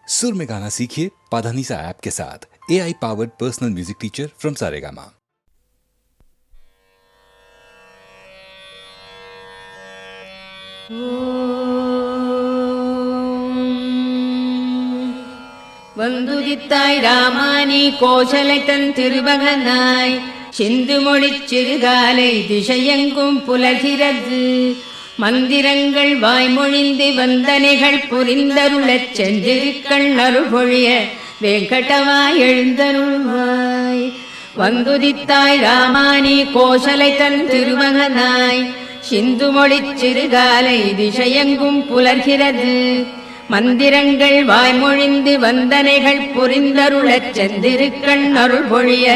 सुर में गाना सीखिए पाधानीसा ऐप के साथ। AI powered personal music teacher from Saregama. வந்துதித்தாய் ராமானி கோசலைத்தன் திருமகனாய் சிந்து மொழிச் சிறுகாலை திசையெங்கும் புலகிறது. மந்திரங்கள் வாய்மொழிந்து வந்தனைகள் புரிந்தருளச் சென்றிருக்கள் அருள்பொழிய வேங்கடவாய் எழுந்தருள்வாய். வந்துதித்தாய் ராமானி கோசலைத்தன் திருமகனாய் சிந்து மொழிச் சிறுகாலை திசையெங்கும் புலர்கிறது. மந்திரங்கள் வாய்மொழிந்து வந்தனைகள் புரிந்தருளச் சென்றிருக்கள் அருள்பொழிய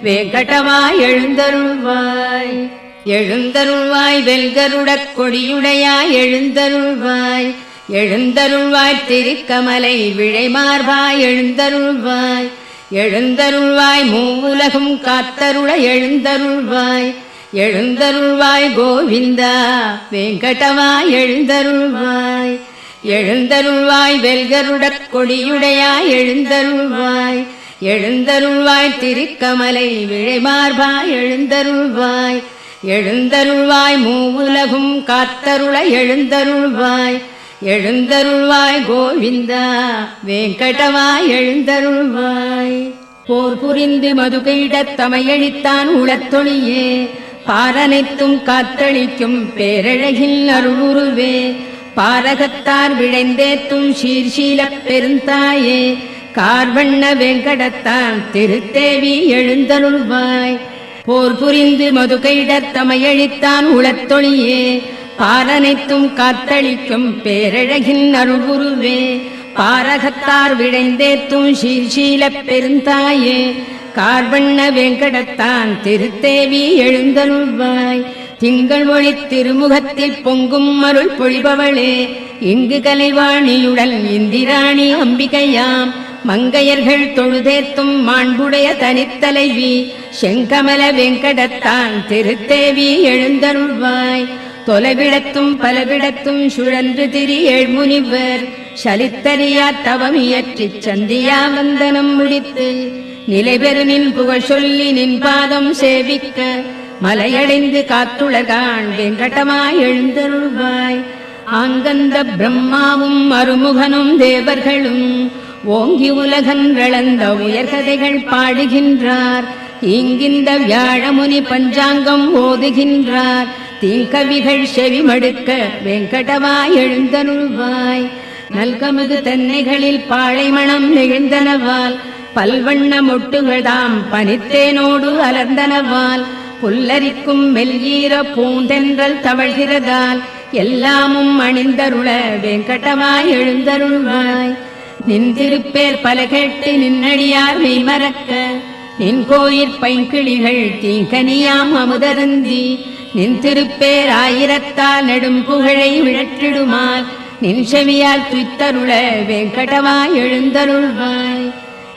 வேங்கடவாய் எழுந்தருள்வாய். எழுந்தருள்வாய் வெல்கருடக் கொடியுடையாய் எழுந்தருள்வாய். எழுந்தருள்வாய் திருக்கமலை விழைமார்பாய் எழுந்தருள்வாய். எழுந்தருள்வாய் மூவுலகும் காத்தருள எழுந்தருள்வாய். எழுந்தருள்வாய் கோவிந்தா வேங்கடவாய் எழுந்தருள்வாய். எழுந்தருள்வாய் வெல்கருடக் கொடியுடையாய் எழுந்தருள்வாய். எழுந்தருள்வாய் திருக்கமலை விழைமார்பாய் எழுந்தருள்வாய். எழுந்தருள்வாய் மூவுலகும் காத்தருள எழுந்தருள்வாய். எழுந்தருள்வாய் கோவிந்தா வேங்கடவாய் எழுந்தருள்வாய். போர் புரிந்து மதுகையிடத் தமையழித்தான் உளத்தொழியே பாரனைத்தும் காத்தளிக்கும் பேரழகில் அருளுருவே. பாரகத்தார் விழைந்தேத்தும் சீர்ஷீலப் பெருந்தாயே கார்வண்ண வேங்கடத்தான் திருத்தேவி எழுந்தருள்வாய். போர் புரிந்து மதுகையிடத் தமையழித்தான் உளத்தொழியே பாரனைத்தும் காத்தளிக்கும் பேரழகின் அருள்குருவே. பாரகத்தார் விழைந்தேத்தும் சீர்ஷீலப் பெருந்தாயே கார்வண்ண வேங்கடத்தான் திருத்தேவி எழுந்தருள்வாய். திங்கள் ஒளி திருமுகத்தில் பொங்கும் அருள் பொழிபவளே இங்கு கலைவாணியுடன் இந்திராணி அம்பிகையாம். மங்கையர்கள் தொழுதேத்தும் மாண்புடைய தனித்தலைவி செங்கமல வேங்கடத்தான் திருத்தேவி எழுந்தருள்வாய். தொலைவிடத்தும் பலவிடத்தும் சுழன்று திரி ஏழ்முனிவர் சலித்தறியா தவமியற்றிச் சந்தியா வந்தனம் முடித்து நிலைபெறு நின் புகழ் சொல்லி நின் பாதம் சேவிக்க மலையடைந்து காத்துலகான் வெங்கடமாய் எழுந்தருள்வாய். ஆங்கந்த பிரம்மாவும் அருமுகனும் தேவர்களும் ஓங்கி உலகன்றளந்த உயர்கதைகள் பாடுகின்றார். இங்கிந்த வியாழமுனி பஞ்சாங்கம் ஓதுகின்றார். தீங்கவிகள் செவிமடுக்க வெங்கடவாய் எழுந்தருள்வாய். நல்கமுது தென்னைகளில் பாழைமணம் நெகிழ்ந்தனவால் பல்வண்ண மொட்டுகள்தாம் பனித்தேனோடு அலர்ந்தனவால் புல்லரிக்கும் மெல்ஈர பூந்தென்றல் தவழ்கிறதால் எல்லாமும் அணிந்தருள வெங்கடவாய் எழுந்தருள்வாய். நின் திருப்பேர் பல கேட்டு நின்னடியார் மெய்மறக்க நின் கோயிற் பைங்கிளிகள் தீங்கனியாம் அமுதருந்தி நின் திருப்பேர் ஆயிரத்தால் நெடும் புகழை விழற்றிடுமால் நின் செவியால் துய்த்தருள வெங்கடவாய் எழுந்தருள்வாய்.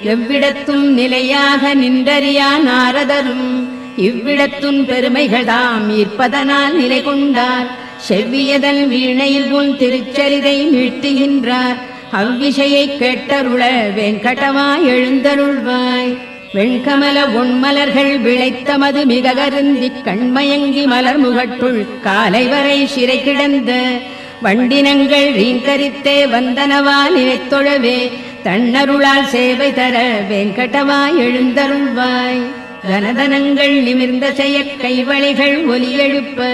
எவ்விடத்தும் நிலையாக நின்றறியா நாரதரும் இவ்விடத்துன் பெருமைகள்தாம் ஈர்ப்பதனால் நிலை கொண்டார். செவ்வியதன் வீணையில் உன் திருச்சரிதை மீட்டுகின்றார். அவ்விஷயை கேட்டருள வெங்கடவாய் எழுந்தருள்வாய். வெண்கமல ஒன்மலர்கள் விளைத்தமது மிக கருந்தி கண்மயங்கி மலர் முகட்டுள் காலை வரை சிறை கிடந்த வண்டினங்கள் ரீங்கரித்தே வந்தனவா நினைத்தொழவே தன்னருளால் சேவை தர வெங்கடவாய் எழுந்தருள்வாய். கனதனங்கள் நிமிர்ந்த செய்ய கைவளைகள் ஒலி எழுப்ப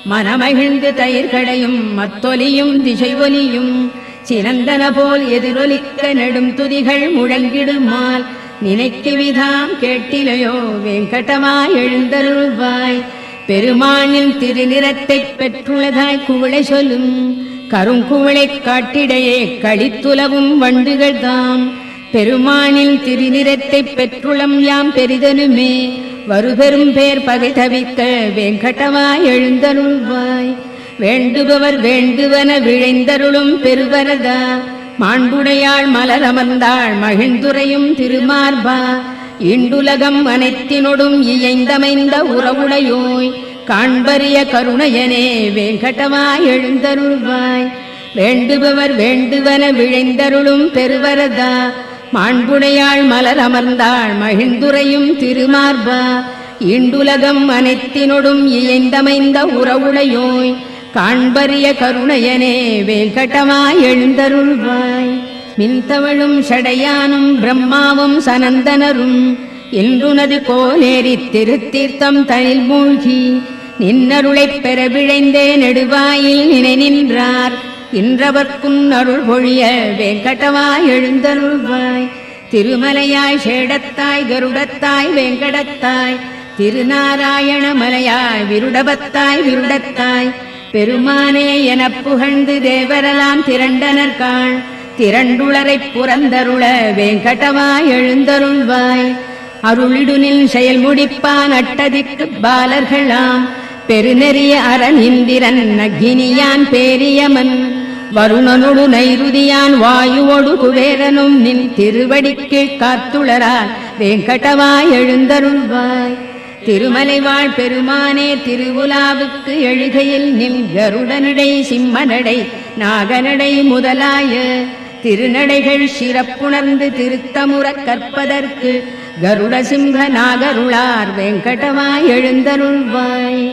மனமகிழ்ந்து தயிர்களையும் மத்தொலியும் திசை ஒலியும் சிறந்தன போல் எதிரொலிக்க நெடும் துதிகள் முழங்கிடுமால் நினைக்குவிதாம் கேட்டிலையோ வெங்கடவாய் எழுந்தருள்வாய். பெருமானின் திருநிறத்தைப் பெற்றுள்ளதாய் குவளை சொல்லும் கருங்குவளை காட்டிடையே கடித்துலவும் வண்டுகள் தாம். பெருமானின் திருநிறத்தைப் பெற்றுளம் யாம் பெரிதனுமே வருபெரும் பேர் பகை தவிக்க வெங்கடவாய் எழுந்தருள்வாய். வேண்டுபவர் வேண்டுவன விழைந்தருளும் பெருவரதா மாண்புடையாள் மலர் அமர்ந்தாள் மகிழ்ந்துரையும் திருமார்பா. இண்டுலகம் அனைத்தினொடும் இயைந்தமைந்த உறவுடையோய் காண்பரிய கருணையனே வெங்கடவாய் எழுந்தருள்வாய். வேண்டுபவர் வேண்டுவன விழைந்தருளும் பெருவரதா மாண்புடையாள் மலர் அமர்ந்தாள் மகிழ்ந்துரையும் திருமார்பா ஈண்டுலகம் அனைத்தினொடும் இயைந்தமைந்த உறவுடையோய் காண்பரிய கருணையனே வேங்கடமாய் எழுந்தருள்வாய் மின்தவழும் சடையானும் பிரம்மாவும் சனந்தனரும் இன்றுனது கோலேரித் திருத்தீர்த்தம் தனில் மூழ்கி நின்னருளைப் பெற விழைந்தே நெடுவாயில் நினை நின்றார் இன்றவர்க்குன் அருள் பொழிய வேங்கடமாய் எழுந்தருள்வாய் திருமலையாய் சேடத்தாய் கருடத்தாய் வேங்கடத்தாய் திருநாராயண மலையாய் விருடபத்தாய் விருடத்தாய் பெருமானே எனப் புகழ்ந்து தேவரெல்லாம் திரண்டனர்காள் திரண்டுளரைப் புறந்தருள வேங்கடமாய் எழுந்தருள்வாய் அருளிடுனில் செயல் முடிப்பான் அட்டதிக்கு பாலர்களாம் பெருநெறிய அரண் இந்திரன் அக்னியான் பேரியமன் வருணனொடு நைருதியான் வாயுவொடு குபேரனும் நின் திருவடிக்கு காத்துளரால் வேங்கடமாய் எழுந்தருள்வாய் திருமலைவாழ் பெருமானே திருவுலாவுக்கு எழுகையில் நின் கருடனடை சிம்மனடை நாகனடை முதலாய திருநடைகள் சிறப்புணர்ந்து திருத்தமுறக் கற்பதற்கு கருட சிம்ஹ நாகருளார் வேங்கடமாய் எழுந்தருள்வாய்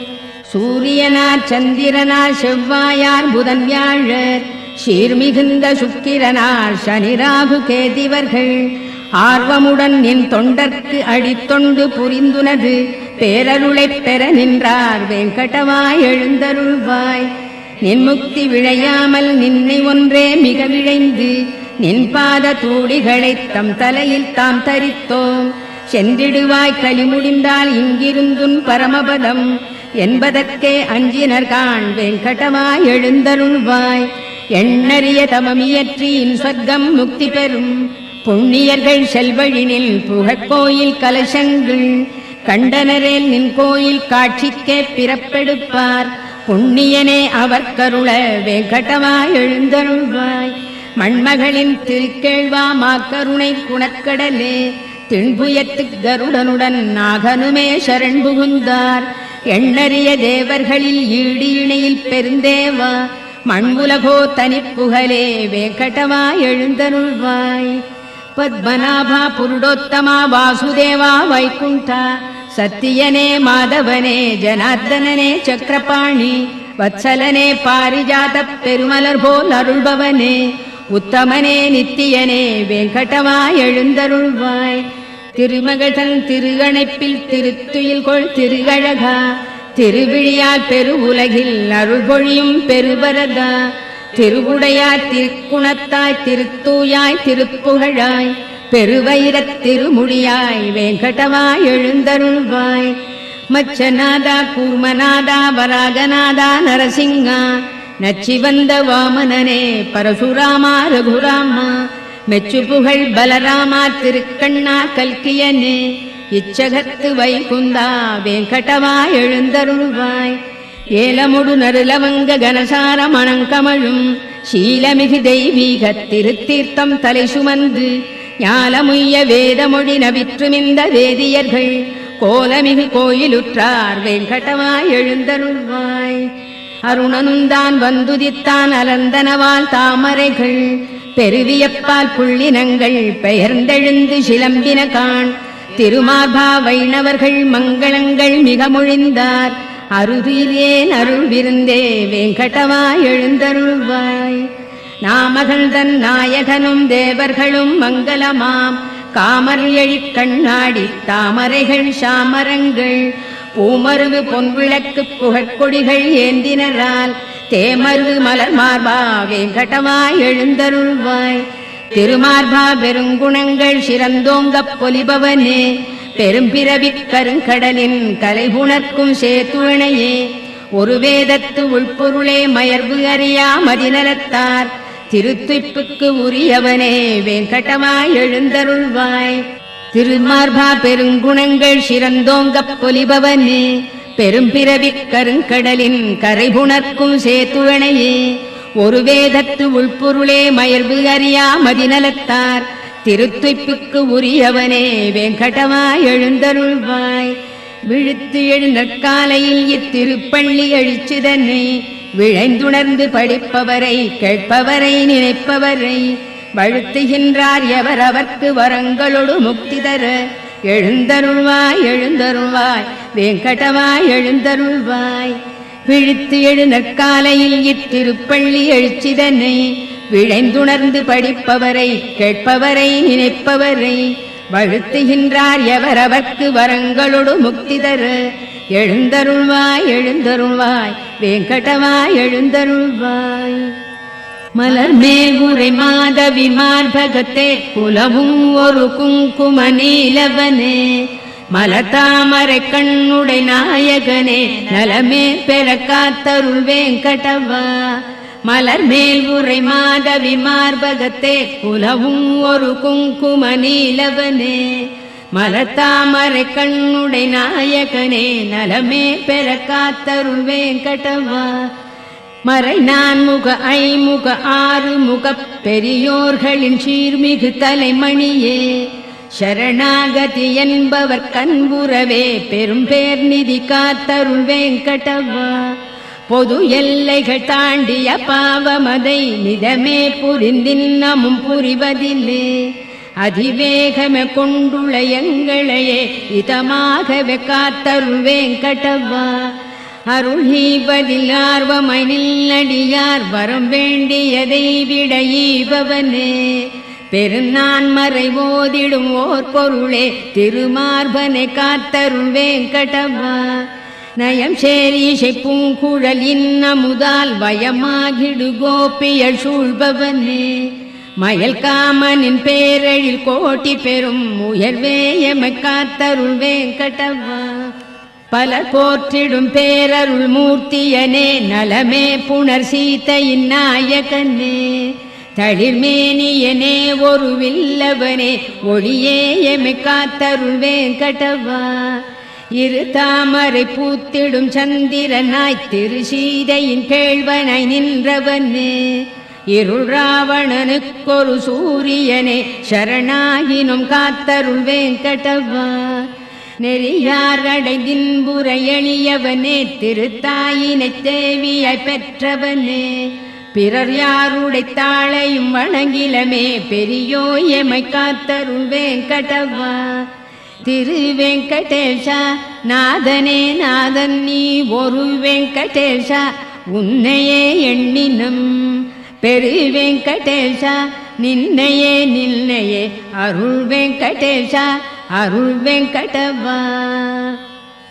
சூரியனார் சந்திரனார் செவ்வாயார் புதன் வியாழர் சீர்மிகுந்த சுக்கிரனார் சனிராகு கேதிவர்கள் ஆர்வமுடன் என் தொண்டர்க்கு அடித்தொண்டு புரிந்துனது பேரருளைப் பெற நின்றார் வேங்கடமாய் எழுந்தருள்வாய் நின் முக்தி விழையாமல் நின்னை ஒன்றே மிக விழைந்து நின் பாத தூளிகளைத் தம் தலையில் தாம் தரித்தோம் சென்றிடுவாய் கலி முடிந்தால் இங்கிருந்துன் பரமபதம் என்பதற்கே அஞ்சினர்காண் வேங்கடமாய் எழுந்தருள்வாய் எண்ணறிய தமமியற்றியின் சொர்க்கம் முக்தி பெறும் புண்ணியர்கள் செல்வழினில் புகழ்கோயில் கலசங்கள் கண்டனரேல் நின் கோயில் காட்சிக்கே பிறப்பெடுப்பார் புண்ணியனே அவர் கருள வேங்கடமாய் எழுந்தருள்வாய் மண்மகளின் திருக்கேழ்வா மாக்கருணை குணக்கடலே திண்புயத்து கருடனுடன் நாகனுமே சரண் புகுந்தார் எண்ணறிய தேவர்களில் ஈடு இணையில் பெருந்தேவா மண்புலகோ தனிப்புகழே வேங்கடமாய் எழுந்தருள்வாய் பத்மநாபா புருடோத்தமா வாசுதேவா வைகுண்டா சத்தியனே மாதவனே ஜனார்தனனே சக்கரபாணி வத்சலனே பாரிஜாத பெருமலர் போல் அருள்பவனே உத்தமனே நித்தியனே வேங்கடமாய் எழுந்தருள்வாய் திருமகதன் திருகணைப்பில் திருத்துயில் கொள் திருகழகா திருவிழியால் பெரு உலகில் அருள் பொழியும் பெருவரதா திருவுடையார் திருக்குணத்தாய் திருத்தூயாய் திருப்புகழாய் பெருவைரத் திருமுடியாய் வேங்கடமாய் எழுந்தருள்வாய் மச்சநாதா கூர்மநாதா வராகநாதா நரசிங்கா நச்சிவந்த வாமனனே பரசுராமா ரகுராமா மெச்சு புகழ் பலராமா திருக்கண்ணா கல்கியனே இச்சகத்து வைகுந்தா வேங்கடமாய் எழுந்தருள்வாய் ஏலமுடு நருலவங்க கனசார மணங்கமழும் சீலமிகு தெய்வீக திருத்தீர்த்தம் தலை சுமந்து ஞாலமுய்ய வேதமொழி நவிற்றுமிந்த வேதியர்கள் கோலமிகு கோயிலுற்றார் வேங்கடமாய் எழுந்தருள்வாய் அருணனுந்தான் வந்துதித்தான் அலந்தனவால் தாமரைகள் பெருவியப்பால் புள்ளினங்கள் பெயர்ந்தெழுந்து சிலம்பின காண் திருமார்பா வைணவர்கள் மங்களங்கள் மிக மொழிந்தார் அருதிலேன் அருள் விருந்தே வேங்கடமாய் எழுந்தருள்வாய் நாமகள் தன் நாயகனும் தேவர்களும் மங்களமாம் காமர் எழிற் கண்ணாடி தாமரைகள் சாமரங்கள் பூமருவு பொன்விளக்கு புகழ்கொடிகள் ஏந்தினரால் தேமருவு மலர் மார்பா வேங்கடமாய் எழுந்தருள்வாய் திருமார்பா பெருங்குணங்கள் சிறந்தோங்கப் பொலிபவனே பெரும்பிறவிக் கருங்கடலின் கலைபுணர்க்கும் சேத்துணையே ஒரு வேதத்து உள்பொருளே மயர்வு அறியா மதிநலத்தார் திருத்துய்ப்புக்கு உரியவனே வேங்கடமாய் எழுந்தருள்வாய் திருமார்பா பெருங்குணங்கள் சிறந்தோங்கப் பொலிபவனே பெரும்பிறவிக் கருங்கடலின் கரைபுணர்க்கும் சேத்துணையே ஒரு வேதத்து உள்பொருளே மயர்வு அறியா மதிநலத்தார் திருத்துய்ப்புக்கு உரியவனே வேங்கடமாய் எழுந்தருள்வாய் விழுத்து எழுநற்காலையில் இத்திருப்பள்ளி அழிச்சுதன்னை விழைந்துணர்ந்து படிப்பவரை கேட்பவரை நினைப்பவரை வழுத்துகின்றார் எவர் அவர்க்கு வரங்களொடு முக்தி தர எழுந்தருள்வாய் எழுந்தருள்வாய் வெங்கடவாய் எழுந்தருள்வாய். விழித்து எழு நற்காலையில் இத்திருப்பள்ளி எழுச்சிதனை விழைந்துணர்ந்து படிப்பவரை கேட்பவரை நினைப்பவரை வழுத்துகின்றார் எவர் அவர்க்கு வரங்களொடு முக்தி தர எழுந்தருள்வாய் எழுந்தருள்வாய் வெங்கடவாய் எழுந்தருள்வாய். மலர் மேல் உரை மாதவி மார்பகத்தே குலவும் ஒரு குங்கும நீலவனே மலதாமரை கண்ணுடை நாயகனே நலமே பெற காத்தருள் வெங்கடவா. மலர் மேல் உரை மாதவி மார்பகத்தே குலவும் ஒரு குங்கும நீலவனே மலதாமரை கண்ணுடை நாயகனே நலமே பெற காத்தருள் வெங்கடவா. மறை நான்முக ஐமுக ஆறுமுக பெரியோர்களின் சீர்மிகு தலைமணியே சரணாகதி என்பவர் கண்புறவே பெரும் பேர் நிதி காத்தருள் வெங்கடவா. பொது எல்லைகள் தாண்டிய பாவமதை நிதமே புரிந்தின்னமும் புரிவதில்லே அதிவேகமே கொண்டுள்ள எங்களையே இதமாகவே காத்தருள் வெங்கடவா. அருள் ஈவதில் ஆர்வமாய் நில்லடியார் வரம் வேண்டியதை விட ஈபவனே பெருநான் மறை ஓதிடும் ஓர் பொருளே திருமார்பனை காத்தருள் வெங்கடவா. நயம் சேரிசை பூங்குழல் இன்னமுதால் வயமாகிடு கோபியல் சூழ்பவனே மயல் காமனின் பேரழில் கோட்டி பெறும் உயர்வே எமை காத்தருள் வெங்கடவா. பல போற்றிடும் பேரருள் மூர்த்தியனே நலமே புனர் சீதையின் நாயகனே தளிர்மேனியனே ஒரு வில்லவனே ஒளியே எமை காத்தருள் வெங்கடவா. இரு தாமரை பூத்திடும் சந்திரனாய் திரு சீதையின் கேள்வனாய் நின்றவனே இருள் ராவணனுக்கொரு சூரியனே சரணாகினும் காத்தருள் வெங்கடவா. நெறியார் அடைதின்புற எளியவனே திருத்தாயினை தேவியாய் பெற்றவனே பிறர் யாருடை தாளையும் வணங்கிலமே பெரியோ எமை காத்தருள் வெங்கடவா. திரு வெங்கடேஷா நாதனே நாதன் நீ ஒரு வெங்கடேஷா உன்னையே எண்ணினம் பெரு வெங்கடேஷா நின்னையே நின்னையே அருள் வெங்கடேஷா அருள் வெங்கடவா.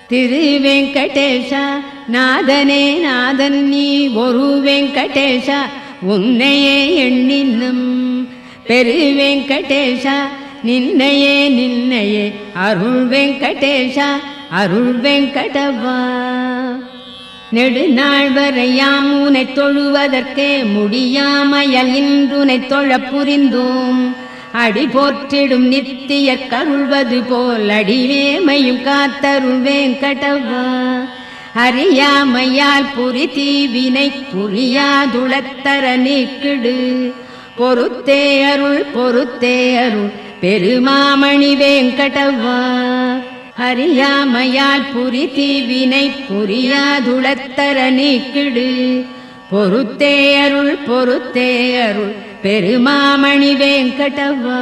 திரு வெங்கடேஷா நாதனே நாதன் நீ ஒரு வெங்கடேஷா உன்னையே எண்ணினும் பெரு வெங்கடேஷா நின்னையே நின்னையே அருள் வெங்கடேஷா அருள் வெங்கடவா. நெடுநாள் வரையாம் உனை தொழுவதற்கே முடியாமையல் இன்றுனை தொழ புரிந்தோம் அடி போற்றிடும் நித்திய கருள்வது போல் அடிவேமையும் காத்தருள் வெங்கடவா. அறியாமையால் புரி தீவினை புரியாதுளத்தர நீக்கிடு பொறுத்தே அருள் பெருமாமணி வெங்கடவா. அறியாமையால் புரி தீவினை புரியாதுளத்தர நீக்கிடு பொறுத்தே அருள் பெருமாமணி வெங்கடவா.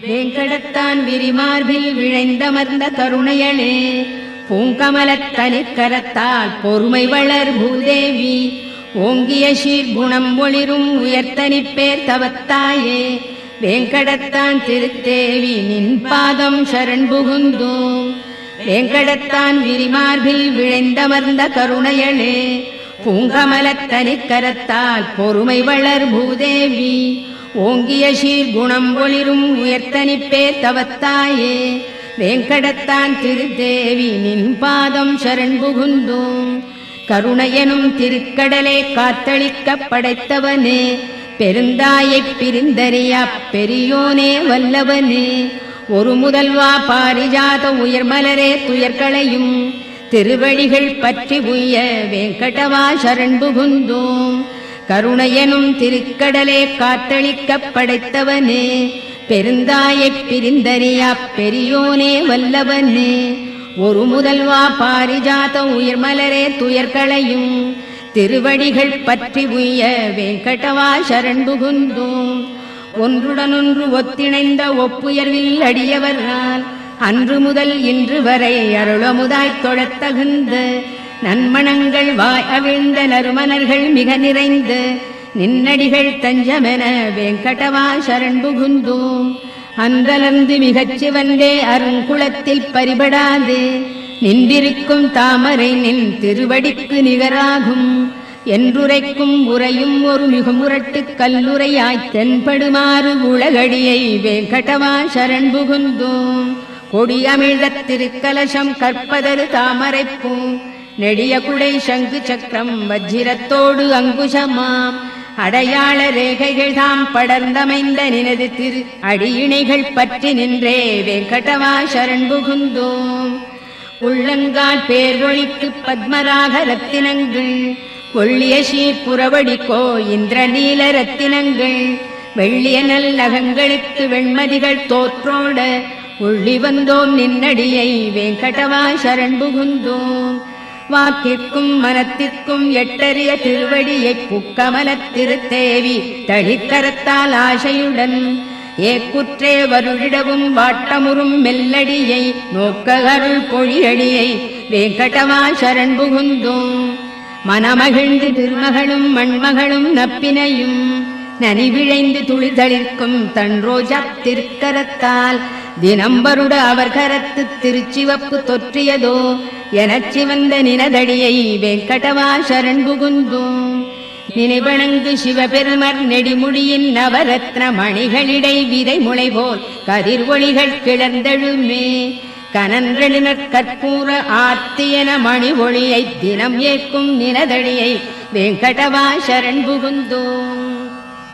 வெங்கடத்தான் விரிமார்பில் விழைந்தமர்ந்த கருணையளே பூங்கமலத்தனிற் கரத்தால் பொறுமை வளர் பூதேவி ஓங்கிய சீர்குணம் ஒளிரும் உயர்த்தனிப்பேர் தவத்தாயே வெங்கடத்தான் திருத்தேவி நின் பாதம் சரண் புகுந்தோம். வெங்கடத்தான் விரிமார்பில் விழைந்தமர்ந்த கருணையளே பூங்கமலத்தனிற் கரத்தால் பொறுமை வளர் பூதேவி ஓங்கிய சீர்குணம் ஒளிரும் உயர்த்தனிப்பேர் தவத்தாயே வெங்கடத்தான் திருத்தேவி நின் பாதம் சரண் புகுந்தோம். கருணையனும் திருக்கடலே காத்தளிக்க படைத்தவனே பெருந்தாயைப் பிரிந்தறியா பெரியோனே வல்லவனே ஒரு முதல்வா பாரிஜாத உயர்மலரே துயர்களையும் திருவடிகள் பற்றி உய்ய வெங்கடவா சரண் புகுந்தோம். கருணையனும் திருக்கடலே காத்தளிக்க படைத்தவனே பெருந்தாயைப் பிரிந்தறியா பெரியோனே வல்லவனே ஒரு முதல்வா பாரிஜாத உயர்மலரே துயர்களையும் திருவடிகள் பற்றி உய்ய வெங்கடவா சரண் புகுந்தோம். ஒன்றுடனொன்று ஒத்திணைந்த ஒப்புயர்வில் அடியவரால் அன்று முதல் இன்று வரை அருளமுதாய்த் தொழத் தகுந்த நன்மணங்கள் வாய் அவிழ்ந்த நறுமணர்கள் மிக நிறைந்த நின்னடிகள் தஞ்சமென வெங்கடவா சரண் புகுந்தோம். அன்றலர்ந்து மிகச் சிவந்தே அருங்குளத்தில் பரிபடாது நின்றிருக்கும் தாமரை நின் திருவடிக்கு நிகராகும் என்றுரைக்கும் உரையும் ஒரு மிகுமுரட்டு கல்லுரையாய்த் தென்படுமாறு உலகடியை வெங்கடவா சரண் புகுந்தோம். கொடியமிழ்த திருக்கலசம் கற்பதரு தாமரைப்பூ நெடிய குடை சங்கு சக்கரம் வஜ்ரத்தோடு அங்குஷமாம் அடையாள ரேகைகள் தாம் படர்ந்தமைந்த நினது திரு அடியிணைகள் பற்றி நின்றே வெங்கடவா சரண் புகுந்தோம். உள்ளங்கால் பேரொழிக்கு பத்மராக ரத்தினங்கள் கொள்ளிய சீர்புறவடிக்கோ இந்திர நீல ரத்தினங்கள் வெள்ளிய நல்லகங்களுக்கு வெண்மதிகள் தோற்றோட உள்ளி வந்தோம் நின்னடியை வெங்கடவா சரண் புகுந்தோம். வாக்கிற்கும் மனத்திற்கும் எட்டறிய திருவடியை புக்கமலத் திருத்தேவி தளிக்கரத்தால் ஆசையுடன் ஏக்குற்றே வருழிடவும் வாட்டமுறும் மெல்லடியை நோக்க அருள் பொழியடியை வெங்கடவா சரண் புகுந்தோம். மனமகிழ்ந்து திருமகளும் மண்மகளும் நப்பினையும் நனிவிழைந்து துளிதளிர்க்கும் தன் ரோஜா திருக்கரத்தால் தினம்பருட அவர் கரத்து திருச்சிவப்பு தொற்றியதோ எனச் சிவந்த நினதடியை வெங்கடவா சரண் புகுந்தோம். நினைவணங்கு சிவபெருமர் நெடிமுடியின் நவரத்ன மணிகளிடை விதை முளை போல் கதிர் ஒளிகள் கிளர்ந்தெழுமே கனன்றெழுநற் கற்பூர ஆர்த்தியன மணி ஒளியை தினம் ஏற்கும் நினதடியை வெங்கடவா சரண் புகுந்தோம்.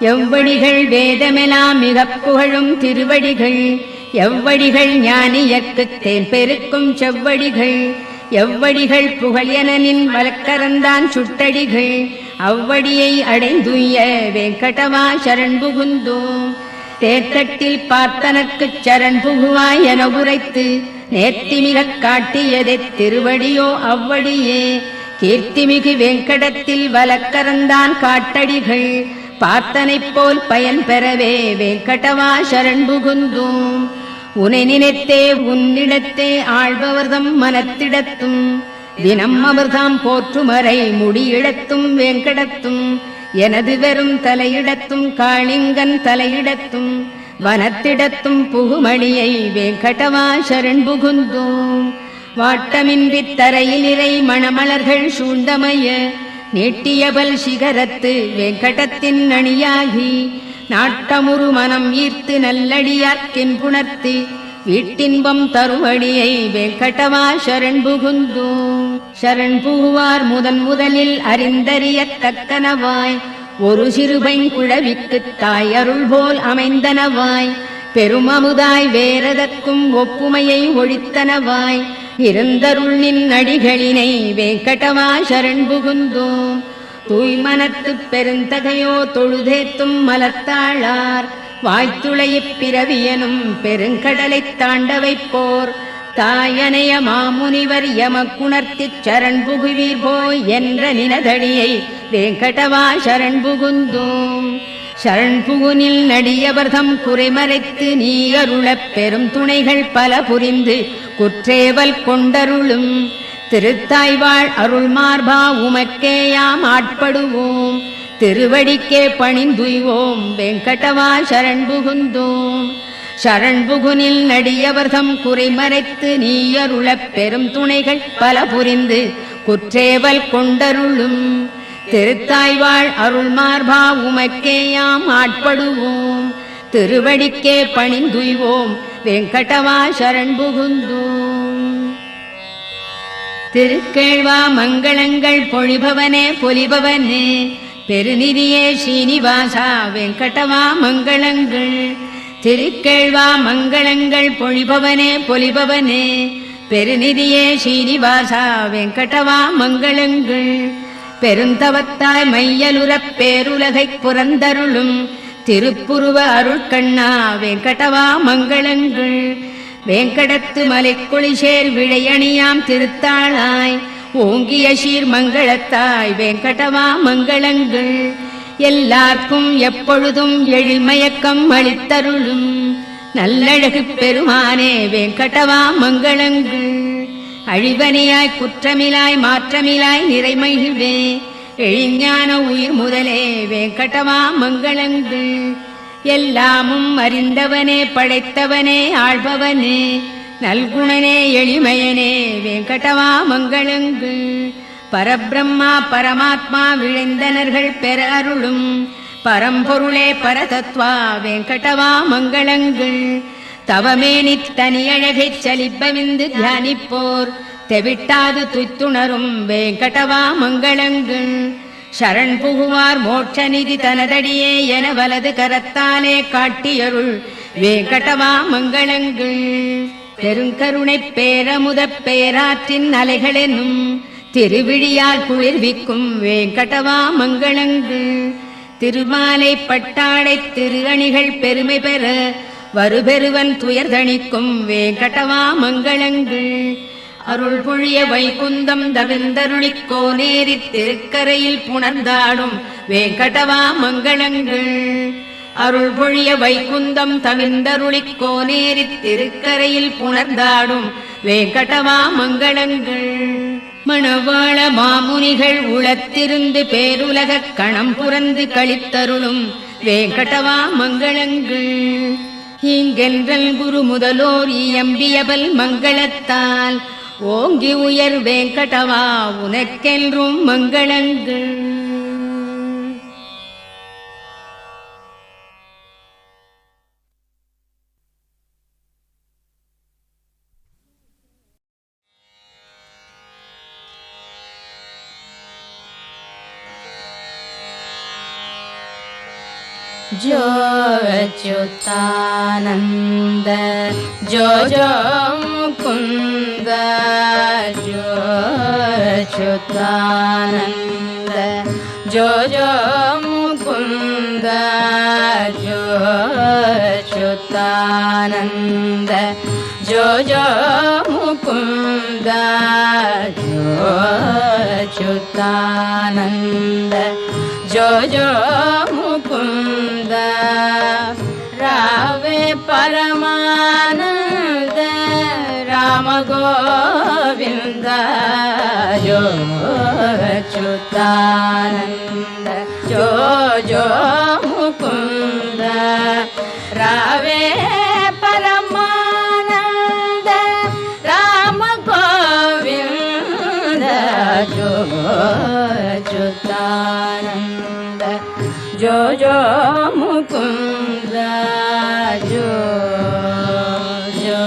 எவ்வடிகள் வேதமெலாம் மிகப் புகழும் திருவடிகள் எவ்வடிகள் ஞானியர்க்குத் தேன் பெருக்கும் செவ்வடிகள் எவ்வடிகள் புகழெனின் வழக்கரந்தான் சுட்டடிகள் அவ்வடியை அடைந்துய வெங்கடவா சரண் புகுந்தோம். தேர்தட்டில் பார்த்தனர்க்குச் சரண் புகுவாய் என உரைத்து நேர்த்திமிகக் காட்டியதை திருவடியோ அவ்வடியே கீர்த்திமிகு வெங்கடத்தில் வழக்கரந்தான் காட்டடிகள் பார்த்தனைப் போல் பயன் பெறவே வெங்கடவா சரண் புகுந்தோம். உனை நினைத்தே உன்னிடத்தே ஆழ்பவர்தம் மனத்திடத்தும் தினம் அவர்தாம் போற்றுமறை முடியிடத்தும் வெங்கடத்தும் எனது வெறும் தலையிடத்தும் காளிங்கன் தலையிடத்தும் வனத்திடத்தும் புகுமணியை வெங்கடவா சரண் புகுந்தோம். வாட்டமின்றி தரையில் இறை மணமலர்கள் சூழ்ந்தமைய நீட்டியபல் சிகரத்து வெங்கடத்தின் அணியாகி நாட்டமுறு மனம் ஈர்த்து நல்லடியார்க்கின் புணர்த்து வீட்டின்பம் தருவடியை வெங்கடவா சரண் புகுந்தோம். சரண் புகுவார் முதலில் அறிந்தறியத்தக்கனவாய் ஒரு சிறுபைங்குழவிக்குத் தாய் அருள் போல் அமைந்தனவாய் பெருமமுதாய் வேறதற்கும் ஒப்புமையை ஒழித்தனவாய் இருந்தருள் நின் அடிகளினை வெங்கடவா சரண் புகுந்தோம். தூய்மனத்துப் பெருந்தகையோ தொழுதேத்தும் மலத்தாளார் வாய்த்துளையிப் பிறவியனும் பெருங்கடலைத் தாண்ட வைப்போர் தாயனைய மாமுனிவர் எமக்குணர்த்திச் சரண் புகுவீர் போய் என்ற நினதடியை வெங்கடவா சரண் புகுந்தோம். சரண் புகுனில் நடியவர்தம் குறைமறைத்து நீ அருளப் பெரும் துணைகள் பல புரிந்து குற்றேவல் கொண்டருளும் திருத்தாய்வாழ் அருள் மார்பா உமக்கேயாம் ஆட்படுவோம் திருவடிக்கே பணிந்துய்வோம் வெங்கடவா சரண் புகுந்தோம். சரண் புகுனில் நடியவர்தம் குறைமறைத்து நீ அருளப் பெரும் துணைகள் பல புரிந்து குற்றேவல் கொண்டருளும் திருத்தாய்வாழ் அருள் மார்பா உமக்கேயாம் ஆட்படுவோம் திருவடிக்கே பணிந்துய்வோம் வெங்கடவா சரண் புகுந்தோம். திருக்கேழ்வா மங்களங்கள் பொழிபவனே பொலிபவனே பெருநிதியே ஸ்ரீனிவாசா வெங்கடவா மங்களங்கள் திருக்கேழ்வா மங்களங்கள் பொழிபவனே பொலிபவனே பெருநிதியே ஸ்ரீனிவாசா வெங்கடவா மங்களங்கள் பெருந்தவத்தாய் மையலுறப் பேருலகைப் புறந்தருளும் திருப்புருவ அருட்கண்ணா வெங்கடவா மங்களங்கள் வேங்கடத்து மலைக்குளிசேர் விழையணியாம் திருத்தாளாய் ஓங்கிய சீர் மங்களத்தாய் வெங்கடவா மங்களங்கள் எல்லார்க்கும் எப்பொழுதும் எழில்மயக்கம் அளித்தருளும் நல்லழகு பெருமானே வெங்கடவா மங்களங்கள் அழிவனியாய் குற்றமிலாய் மாற்றமிலாய் நிறைமகிழ்வே எழிஞான உயிர் முதலே வெங்கடவா மங்களங்கள் எல்லாமும் அறிந்தவனே படைத்தவனே ஆள்பவனே நல்குணனே எளிமையனே வெங்கடவா மங்களங்கள் பரபிரம்மா பரமாத்மா விழைந்தனர்கள் பெற அருளும் பரம்பொருளே பரதத்வா வெங்கடவா மங்களங்கள் தவமேனி தனியழகைச் சலிப்பவிந்து தியானிப்போர் தெவிட்டாது துய்த்துணரும் வெங்கடவா மங்களங்கள் சரண் புகுவார் மோட்ச நிதி தனதடியே என வலது கரத்தாலே காட்டியருள் வெங்கடவா மங்களங்கள் பெருங்கருணை பேரமுதப் பேராற்றின் அலைகளென்னும் திருவிழியால் குளிர்விக்கும் வெங்கடவா மங்களங்கள் திருமாலை பட்டாடை திரு அணிகள் பெருமை பெற வருபெருவன் துயர்தணிக்கும் வெங்கடவா மங்களங்கள் அருள் பொழிய வைகுந்தம் தவிர்ந்தருளிக் கோனேரி திருக்கரையில் புணர்ந்தாடும் வெங்கடவா மங்களங்கள் அருள் பொழிய வைகுந்தம் தவிர்ந்தருளிக் கோனேரி திருக்கரையில் புணர்ந்தாடும் வெங்கடவா மங்களங்கள் மணவாள மாமுனிகள் உளத்திருந்து பேருலகக் கணம் புரந்து கழித்தருளும் வெங்கடவா மங்களங்கள் இங்கென்றல் குரு முதலோர் இயம்பியபல் மங்களத்தால் ஓங்கி உயர் வெங்கடவா உனக்கென்றும் மங்களங்கள் जो अच्युतानंद जो जो मुकुंद जो अच्युतानंद जो जो मुकुंद जो अच्युतानंद जो जो मुकुंद जो अच्युतानंद जो जो मुकुंद रावे परमानंद राम गोविंद जो अच्युतानंद जो जो मुकुंद रावे परमानंद राम गोविंद जो अच्युतानंद जो जो मुकुंद जो जो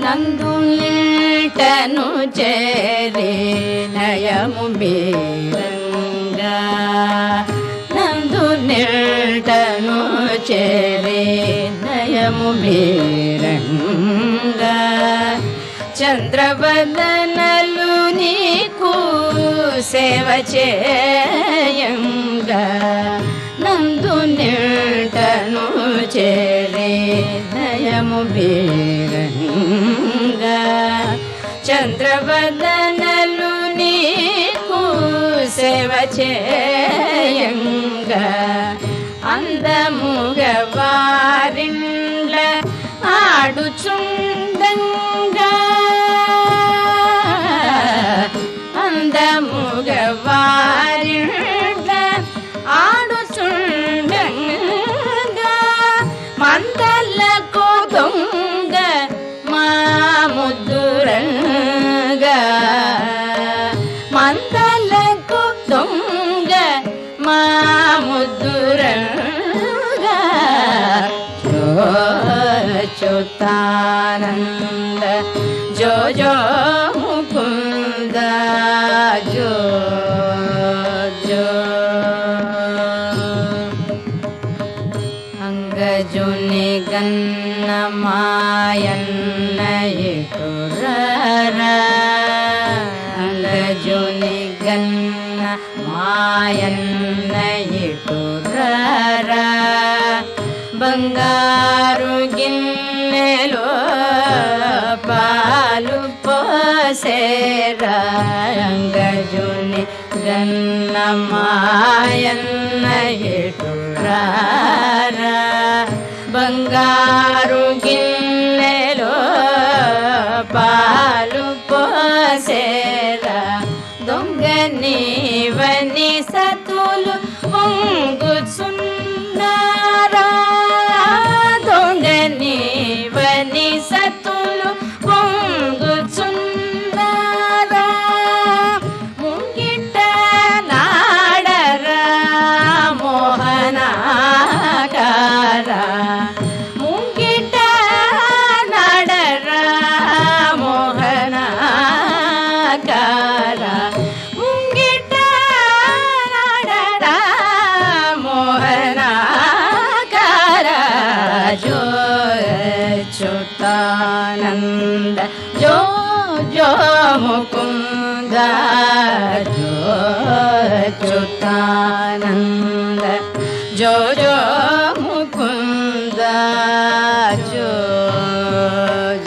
नंदु नीटनु चेरे नयमु बेरंगा नंदु नीटनु चेरे नयमु बेरंगा चंद्रवदनलु नीकु సేవ చేయంగా నందు నిటను చేరే నయము బేరంగా చంద్రవదనలు నీకు సేవ చేయంగా అందముగ వారిండ్ల ఆడుచుండంగా అందముగవారిండ ఆడుచుండంగ మందలకు దొంగ మా ముద్దురంగ మందలకు దొంగ మా ముద్దురంగ జో అచ్యుతానంద జో జో ముకుంద जो जो अंगजुनि गन्न मायन्न इटुरर अंगजुनि गन्न मायन्न इटुरर बंगारु गिन्नेलो पाल సేరంగజుని గన్నమాయన్న ఎటురారా బంగారు గిన్నెలో పాలు పోసేరా దొంగ నీవని సతులు పొంగుచున్నారా దొంగ నీవని సతులు పొంగుచున్నారా ముంగిట నాడరా మోహనాకారా ముంగిట నాడరా మోహనాకారా ముంగిట నాడరా మోహనాకారా జో అచ్యుతానంద జో జో ముకుంద జో అచ్యుతానంద జో జో ముకుంద జో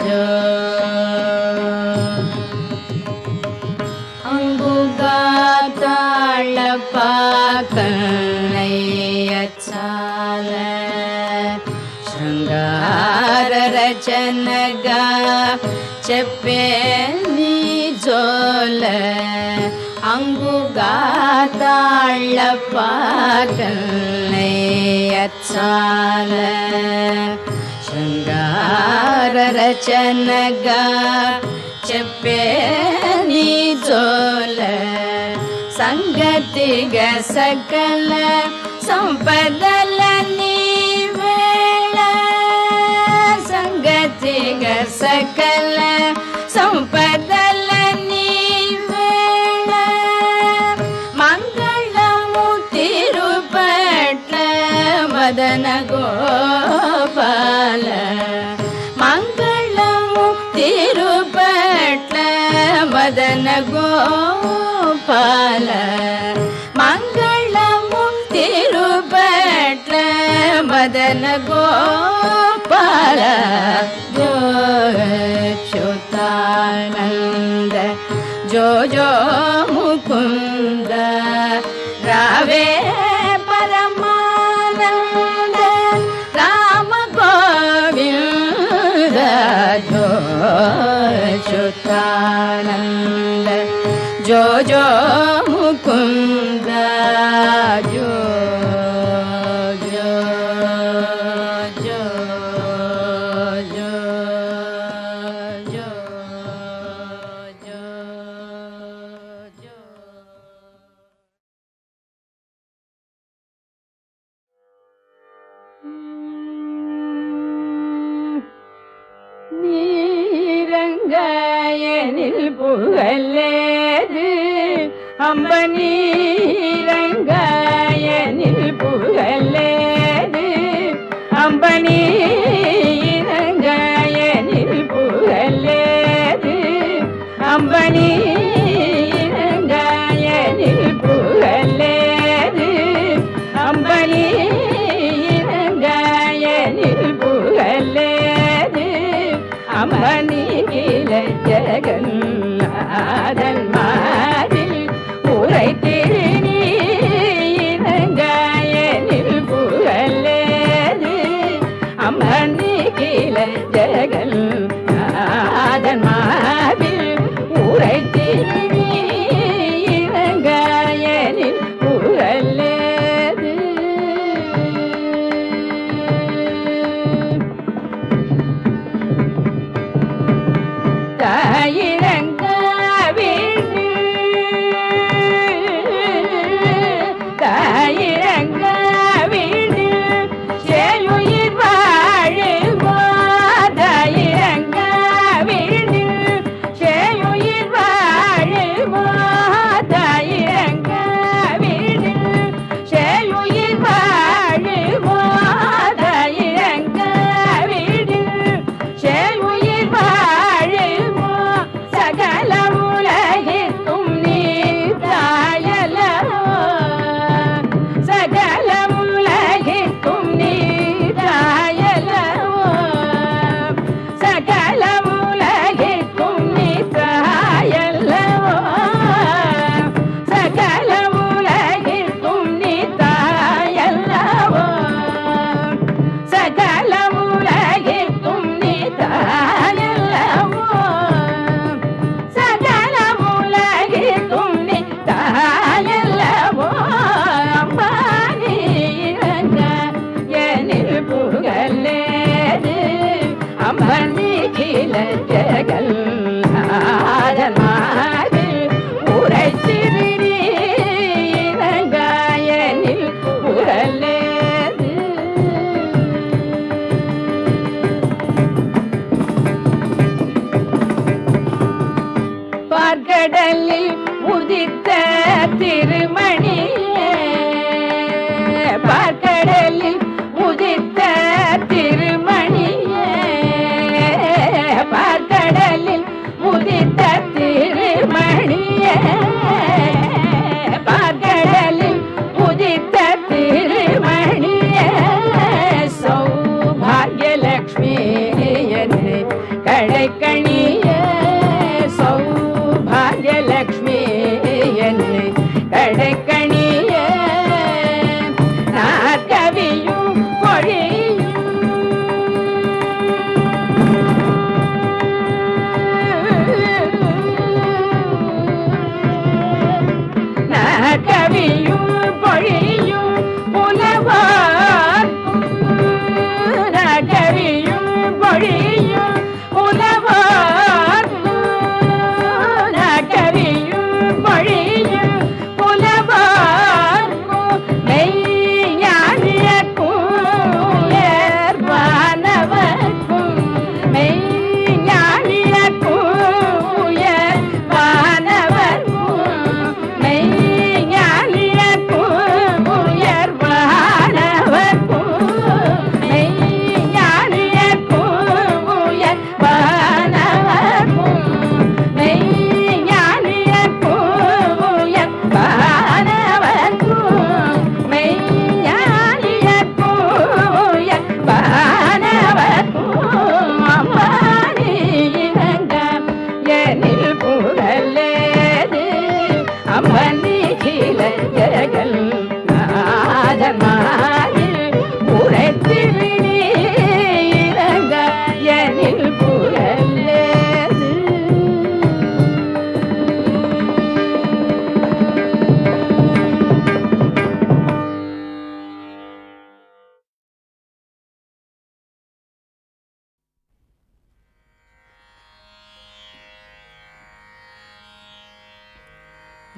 జో అంగుగా తాళపాకన్నయ్య చాల శృంగార రచనగా చెప్పే నీ జోల అంగుగా తాళపాకన్నయ్య చాల శృంగార రచనగా చెప్పే నీ జోల సంగతిగా సకల సంపదల నీవేళ సంగతిగా సకల సంపదల నీవేళ మంగళము తిరుపట్ల మదన గోపాల మంగళము తిరుపట్ల మదన గోపాల మంగళము తిరుపట్ల మదన గోపాల జో అచ్యుతానంద జో జో ముకుంద రావే పరమానంద రామ గోవింద జో అచ్యుతానంద జో జో ముకుంద జో జో జో జో జో జో జో நீரங்காயனில் புகழேது அம்ப நீரங்காயனில் புகழேது அம்ப நீரங்காயனில் புகழேது அம்ப நீரங்காயனில் புகழேது அம்ப நீரங்காயனில் புகழேது அம்மணி கில ஜெகநாதன் மாதில் உரை திருநீரங்காயனில்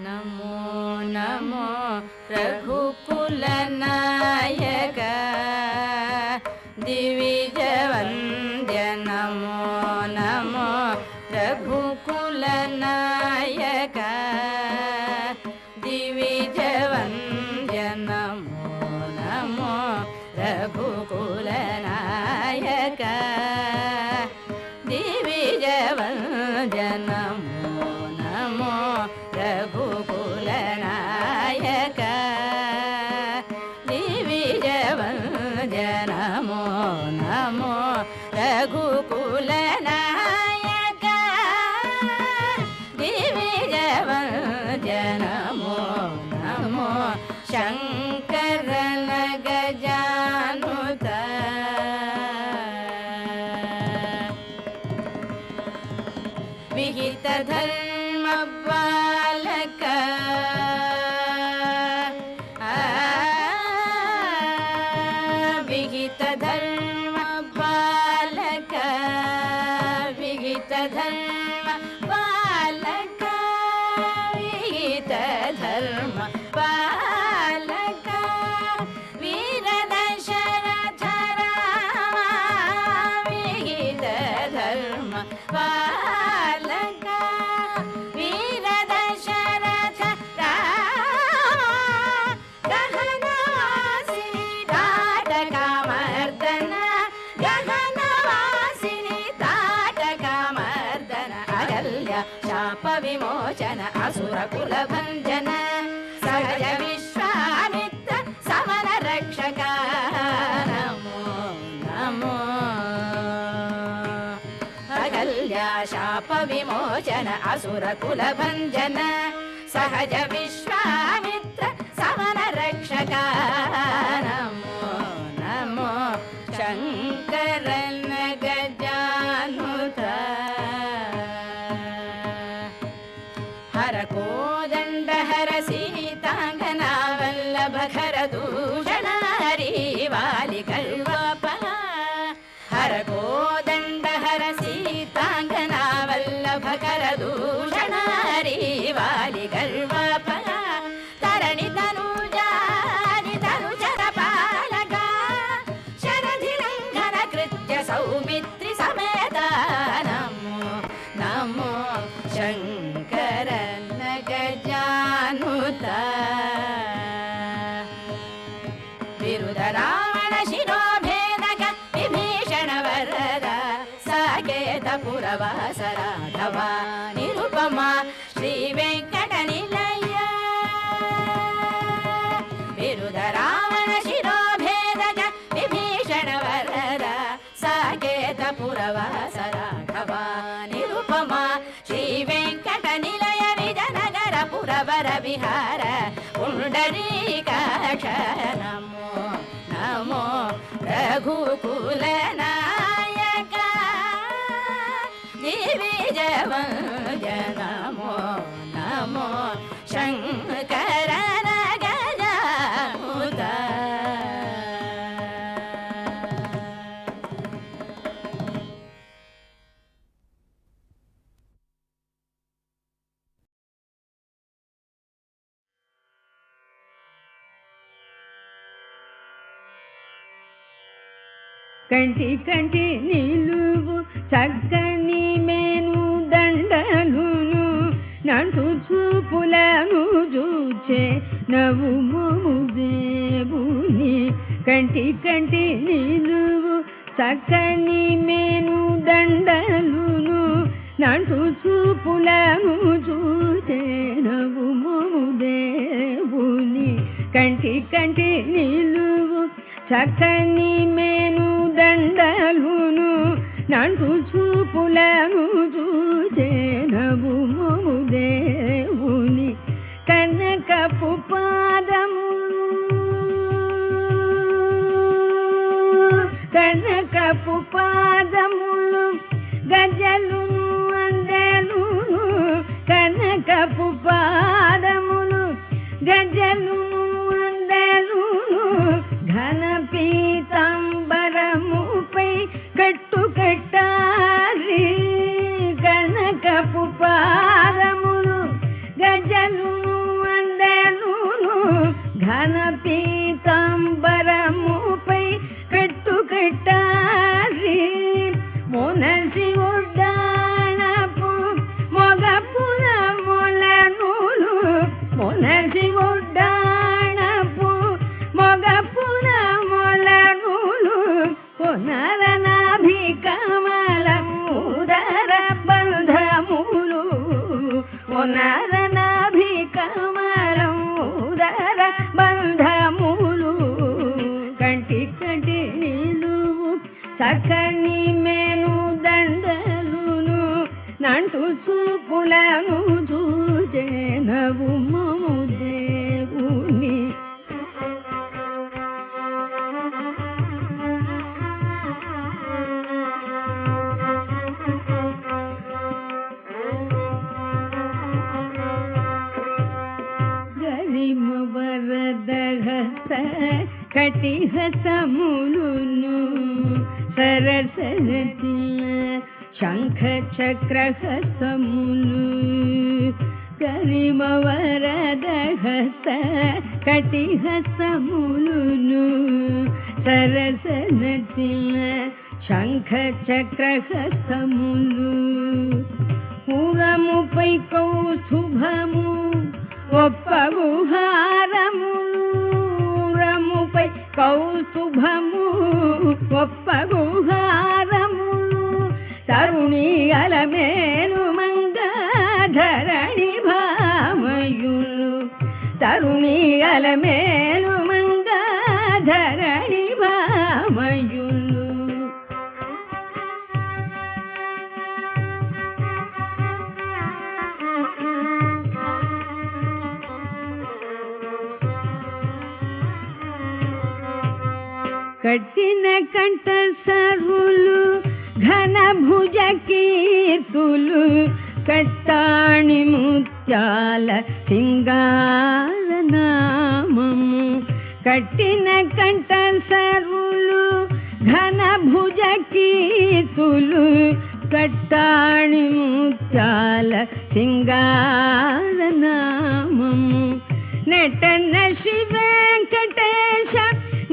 నమో నమో రఘుకుల నాయక దివిజ వంద్య నమో నమో రఘుకుల నాయక దివిజ వంద్య నమో నమో రఘుకుల నాయక దివిజ వంద్య నమో నమో రఘుకుల నాయక దివిజ వంద్య నమో నమో రఘుకుల నాయక దివిజ వంద్య నమో నమో శంకరన గజానుత విహిత ధర్మ బాలక విహిత ధర్మ బాలక విహిత ధర్మ బాలక విహిత ధర్మ బాలక వీర దశరథ రామ విహిత ధర్మ బాలక వీర దశరథ రామ గహనవాసిని తాటకమర్దన గహనవాసిని తాటకమర్దన అగల్య శాప విమోచన అసుర కుల భంజన సహజ విశ్వామిత్ర సమర రక్షక నమో నమో అగల్య శాప విమోచన అసుర కుల భంజన సహజ విశ్వామిత్ర సమర రక్షక నమో నమో శంకరన గజానుత హర కోదండ హర సీతాంగన వల్లభ ఖర దూషణ హరి వాలి కల్వప హర కోదండ హర సీతాంగన వల్లభ ఖర దూషణ హరి వాలి కల్వప తరణి తనుజాని తనుచర పాలక శరధి లంఘన కృత్య సౌమిత్రి సమేత నమో నమో శంకరన గజానుత విరుద రావణ శిరోభేదక విభీషణ వరద సాకేత పురవాస రాఘవ నిరుపమ శ్రీ వెంకట నిలయ విరుద రావణ శిరోభేదక విభీషణ వరద సాకేత పురవాస రాఘవ నిరుపమ శ్రీ వెంకట నిలయ విజయనగర పురవర విహార పుండరీకాక్ష నమో నమో రఘుకుల నాయక దివిజ వంద్య నమో నమో శంకరన గజానుత కంటి కంటి నిలువు చక్కని మేను దండలును నంటు చూపులను చూచే నవ్వు మోము దేవుని కంటి కంటి నిలువు చక్కని మేను దండలును నంటు చూపులను చూచే నవ్వు మోము దేవుని కంటి కంటి నిలువు చక్కని మేను దండలును నంటు చూపులను చూచే నవ్వు మోము దేవుని కనకపు పాదములు కనకపు పాదములు గజలును అందెలును కనకపు పాదములు గజలును అందెలును ఘన పీతాంబరముపై కట్టు కట్టాలి కనకపు పాదములు గజలును కంటి కంటి నిలువు చక్కని మేను దండలును నంటు చూపులను చూచే నవ్వు మము దేవుని వరదహస్త కటిహసములును సరసరతి శంఖ చక్రహసములు గరిమ వరదహస్త కటిహసములును సరసరతి శంఖ చక్రహసములు పూరముపై కౌస్తుభము ఒప్పగుహారముపై కౌస్తుభము ఒప్పగుహారములు తరుణి అలమేలు మంగధరణి భామయులు తరుణి అలమేలు మంగధరణి భామయులు కట్టిన కంఠ సరులు ఘన భుజ కీర్తులు కట్టాణి ముత్యాల సింగార నామము కట్టిన కంఠ సరులు ఘన భుజ కీర్తులు కట్టాణి ముత్యాల సింగార నామము నటన శ్రీ వెంకటేశ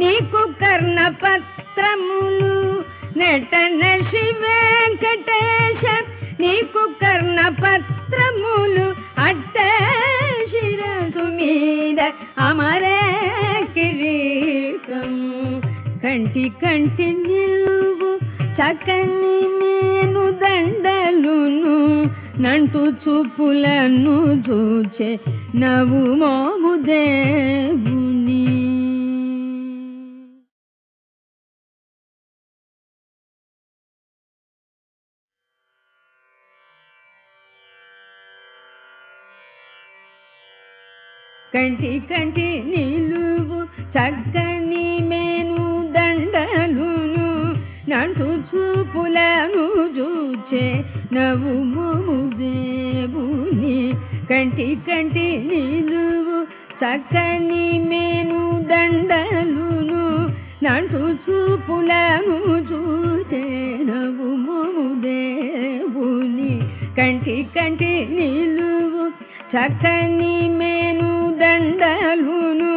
నీకు కర్ణపత్రములు నటన శ్రీ వెంకటేశ నీకు కర్ణపత్రములు అట్ట శిరసు మీద అమరే కిరీటము కంటి కంటి నిలువు చక్కని నేను దండలును నంటు చూపులను చూచే నవ్వు మోము దేవుని కంటి కంటి నిలువు చక్కని మేను దండలును నంటు చూపులను చూచే నవ్వు మోము దేవుని కంటి కంటి నిలువు చక్కని మేను దండలును నంటు చూపులను చూచే నవ్వు మోము దేవుని కంటి కంటి నిలువు చక్కని మేను దండలును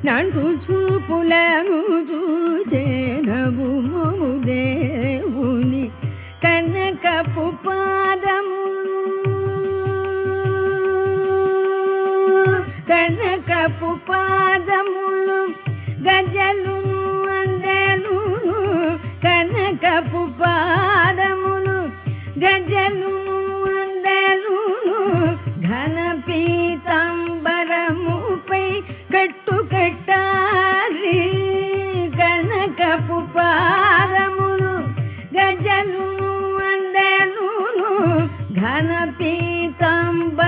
నంటు చూపులను చూచే నవ్వు మోము దేవుని కనకపు పాదములు కనకపు పాదములు గజలును అందెలును కనకపు పాదములు గజలును అందెలును ఘన పీతాంబరముపై కట్టు కట్టాలి కనకపు పాదములు గజలును అందెలును ఘన పీతాంబరముపై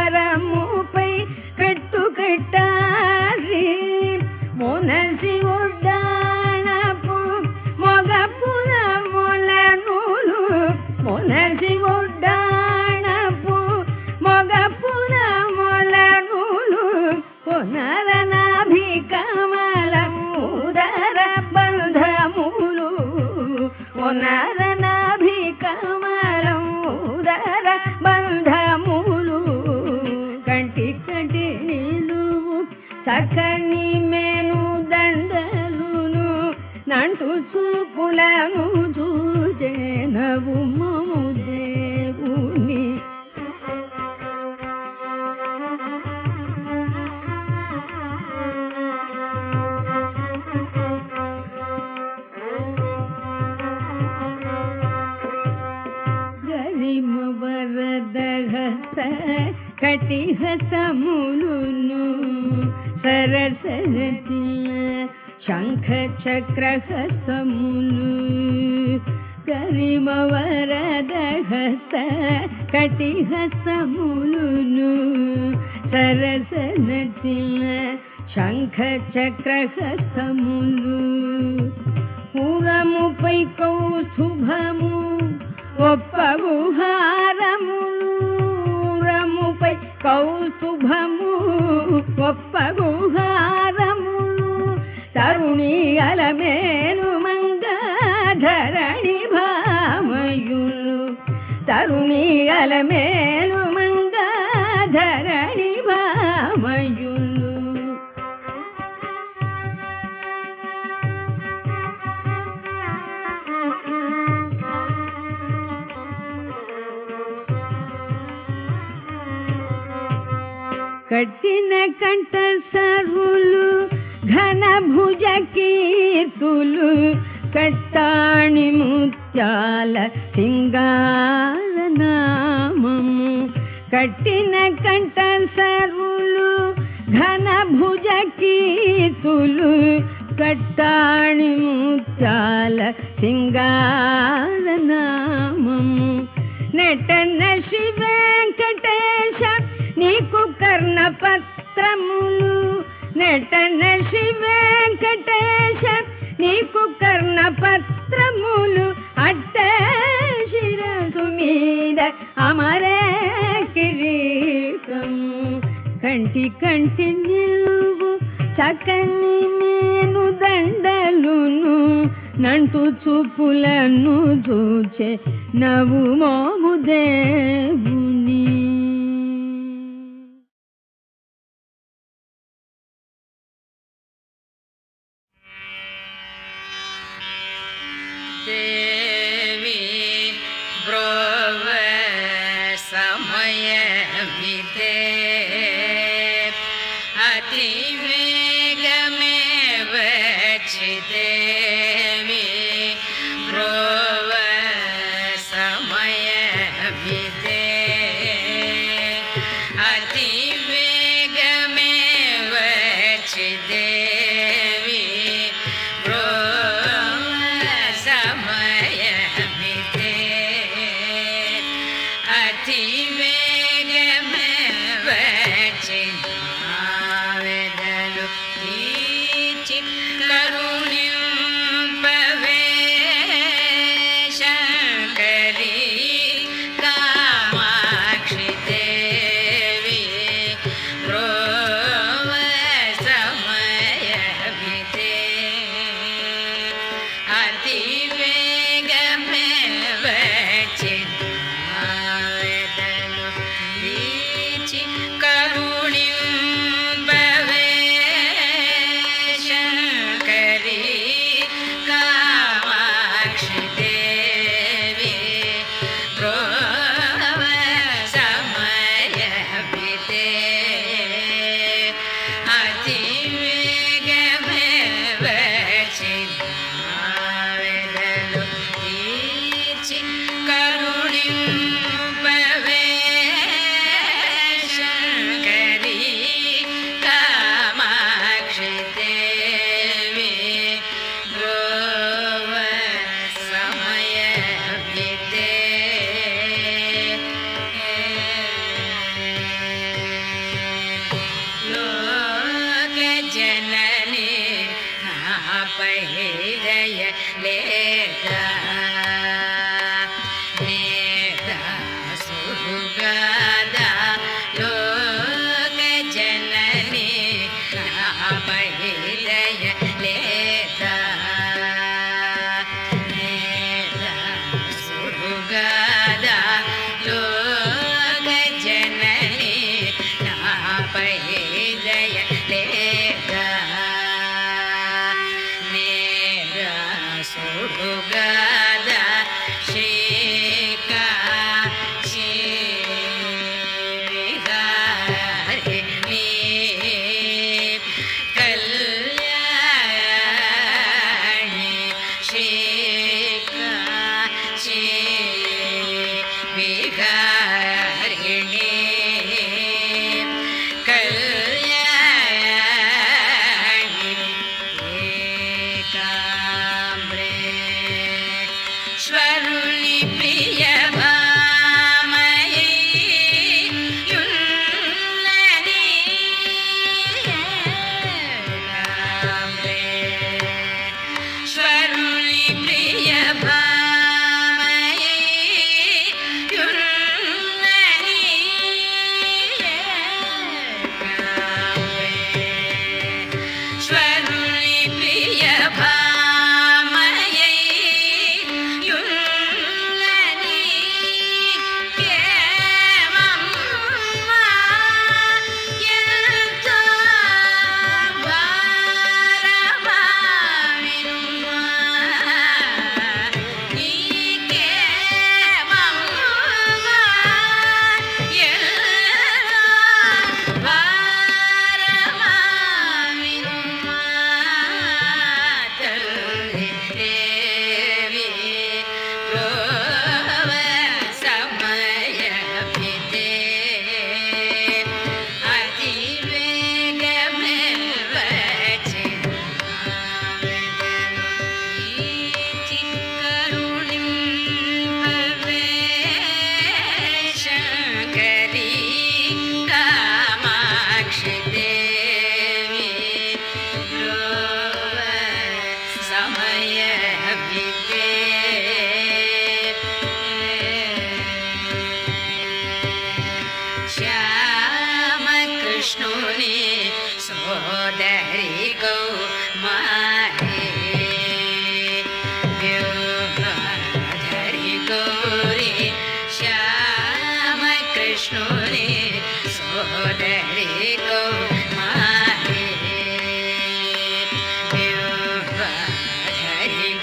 కట్టు కట్టాలి మొనసి ఒడ్డాణపు మొగపుల మొలనులు మొనసి ఒడ్డాణపు మొగపుల మొలనులు పునరనాభికమలం ఉదర బంధములు పునరనాభికమలం ఉదర బంధములు కంటి కంటి నిలువు చక్కని మేను దండలును నంటు చూపులను చూచే నవ్వు మోము దేవుని గరిమ వరదహస్త కటిహసములును సరసరతి శంఖ చక్రహస్తములు కరిమవరదహస్త కటిహస్తములు సరస నటిల శంఖ చక్రహస్తములు పురముపై కౌస్తుభము ఒప్పగుహారములు రముపై కౌస్తుభము ఒప్పగుహారములు తరుణి అలమేలు మంగధరణి భామయులు తరుణి అలమేలు మంగధరణి భామయులు కట్టిన కంఠ సరులు ఘన భుజ కీర్తులు కట్టాణి ముత్యాల సింగార నామము కట్టిన కంఠ సరులు ఘన భుజ కీర్తులు కట్టాణి ముత్యాల సింగార నామము నటన శ్రీ వెంకటేశ నీకు కర్ణపత్రములు నటన శ్రీ వెంకటేశ నీకు కర్ణపత్రములు అట్ట శిరసు మీద అమరే కిరీటము కంటి కంటి నిలువు చక్కని నేను దండలును నంటు చూపులను చూచే నవ్వు మోము దేవుని దేవి బ్రోవ సమయమిదే అతి వేగమే వచ్చిదేవి బ్రోవ సమయమిదే అతి వేగమే వచ్చిదేవి అతి వేగమే వచ్చినావెదలు తీర్చి కరుణింపవే శంకరి కామాక్షి దేవి బ్రోవ సమయమిదే అతి వేగమే వచ్చినావెదలు తీర్చి కరుణింపవే శంకరి కామాక్షి దేవి బ్రోవ సమయమిదే అతి వేగమే వచ్చినావెదలు తీర్చి కరుణింపవే శంకరి కామాక్షి దేవి బ్రోవ సమయమిదే లోక జనని నాపై దయ లేదా నేదా సుగాదా లోక జనని నాపై దయ లేదా నేదా సుగాదా లోక జనని నాపై దయ లేదా నేదా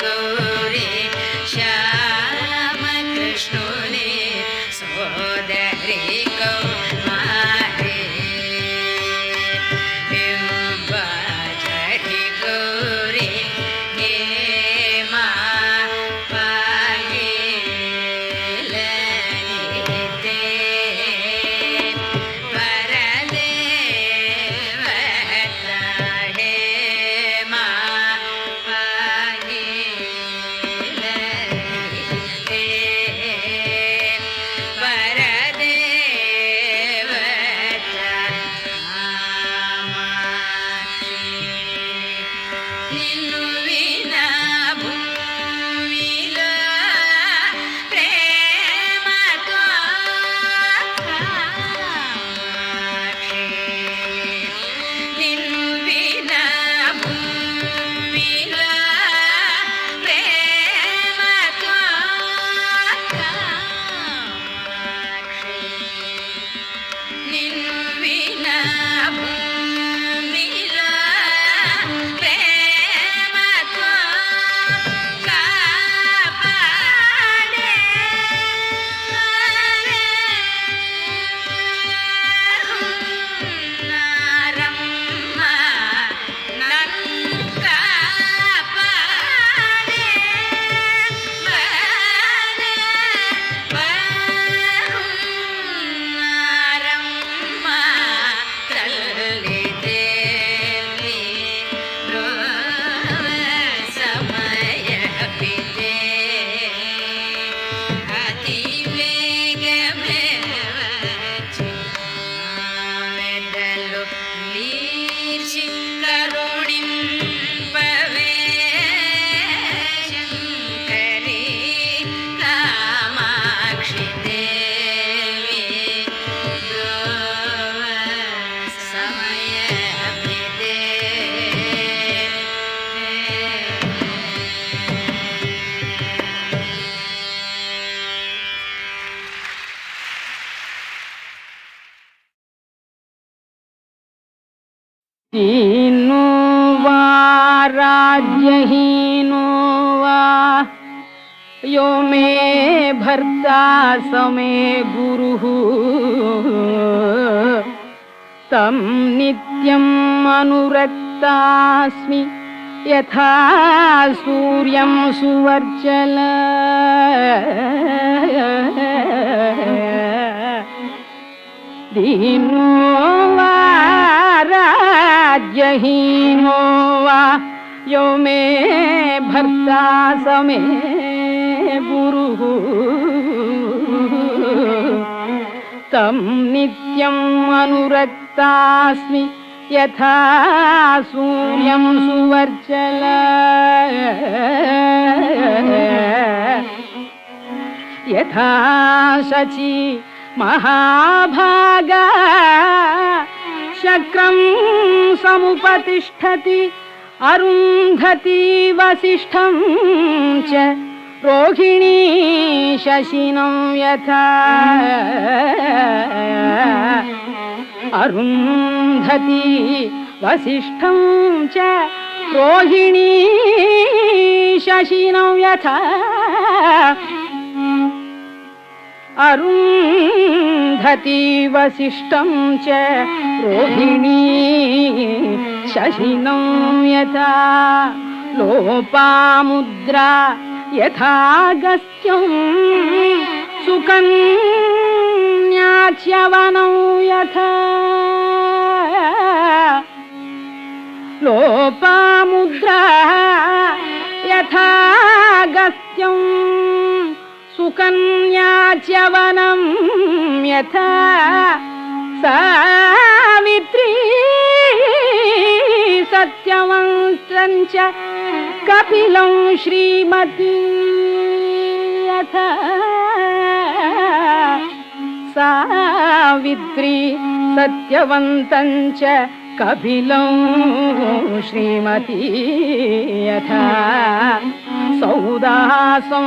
गौरी श्यामकृष्णुनि सोदरी कौमारी बिम्बाधरी गौरी हेमा पागिलनिते परदेवता हेमा पागिलनिते परदेवता कामाक्षी నిన్ను వినా భూమిలో ప్రేమతో కామాక్షి నిన్ను వినా భూమిలో ప్రేమతో కామాక్షి నిన్ను వినా భూమిలో ప్రేమతో కాపాడే నారమ్మ నన్ను కాపాడే నారమ్మ తల్లి దేవి సమయ పితే అతి వేగమే వచ్చి మెడలు నీర్చి కరుణింపవే శంకరి కామాక్షి దేవి సమయ పితే दीनो वा राज्यहीनो वा यो मे भर्ता स मे गुरुः तं नित्यम् अनुरक्तास्मि यथा सूर्यं सुवर्चल दीनो वा राज्यहीनो वा यो मे भर्ता स मे गुरुः तं नित्यम् अनुरक्तास्मि यथा सूर्यं सुवर्चल यथा शची महाभागा शक्रं समुपतिष्ठति अरुन्धती वसिष्ठं च रोहिणी शशिनं यथा अरुन्धती वसिष्ठं च रोहिणी शशिनं यथा अरुन्धती वसिष्ठं च रोहिणी शशिनं यथा लोपामुद्रा यथा गस्त्यं सुकन्याच्यवनं यथा लोपामुद्रा यथा गस्त्यं सुकन्याच्यवनं यथा सावित्री सत्यवन्तं च कपिलं श्रीमती यथा सावित्री सत्यवन्तं च कपिलं श्रीमती यथा सौदासं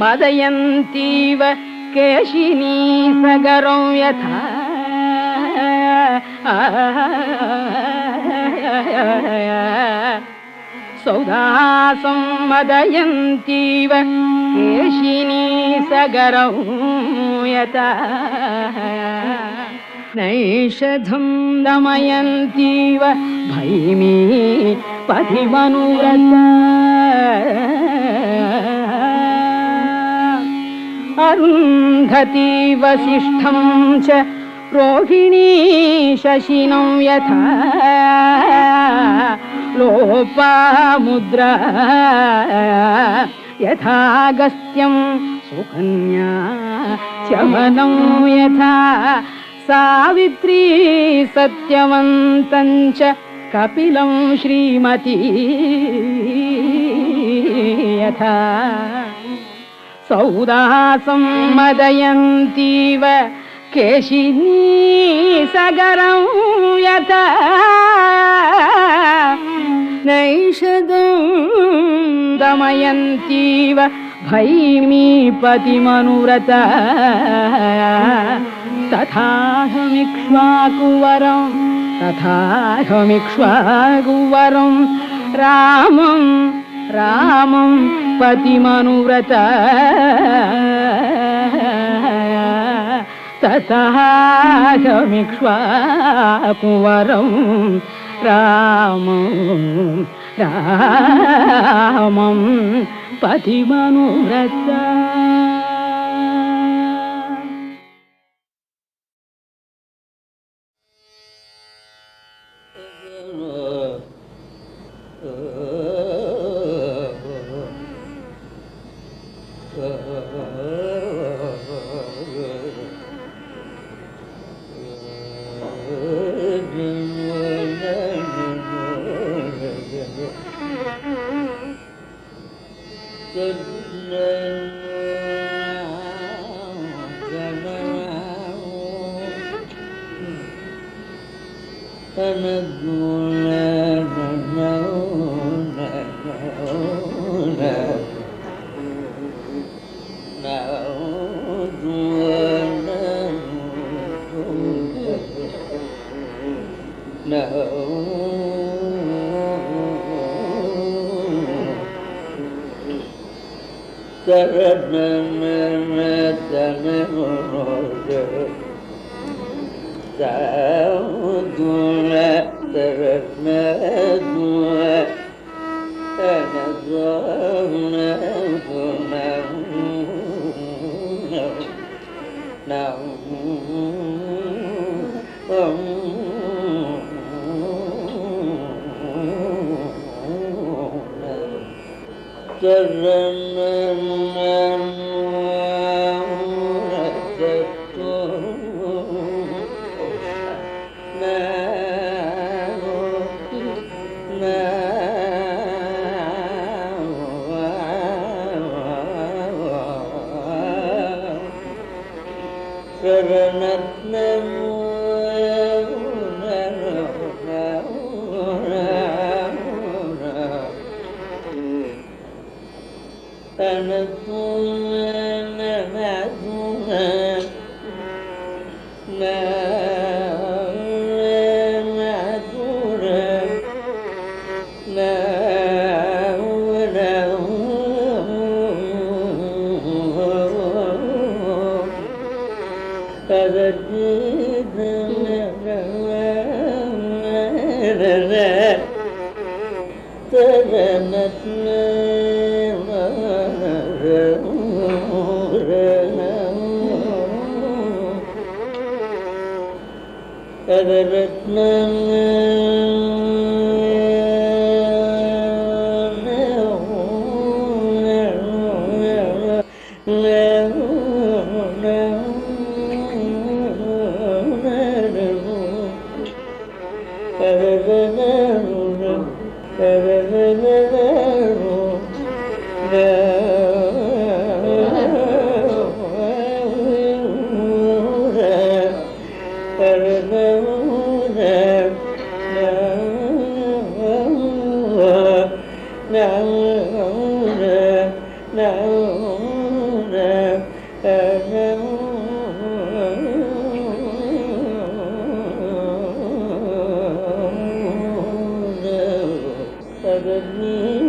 मदयन्तीव केशिनी सगरं यथा सौदासं मदयन्तीव केशिनी सगरौ यथा नैषधं दमयन्तीव भैमी पथिमनुव्रता अरुन्धती वसिष्ठं च रोहिणी शशिनं यथा लोपामुद्रा यथागस्त्यं सुकन्या चमनं यथा सावित्री सत्यवन्तं च कपिलं श्रीमती यथा सौदासं मदयन्तीव केशिनी सगरं यथा नैषधं दमयन्तीव भैमीपतिमनुव्रता तथाहमिक्ष्वाकुवरं रामं पतिमनुव्रता तथाहमिक्ष्वाकुवरं रामं पतिमनुव्रता Thank you.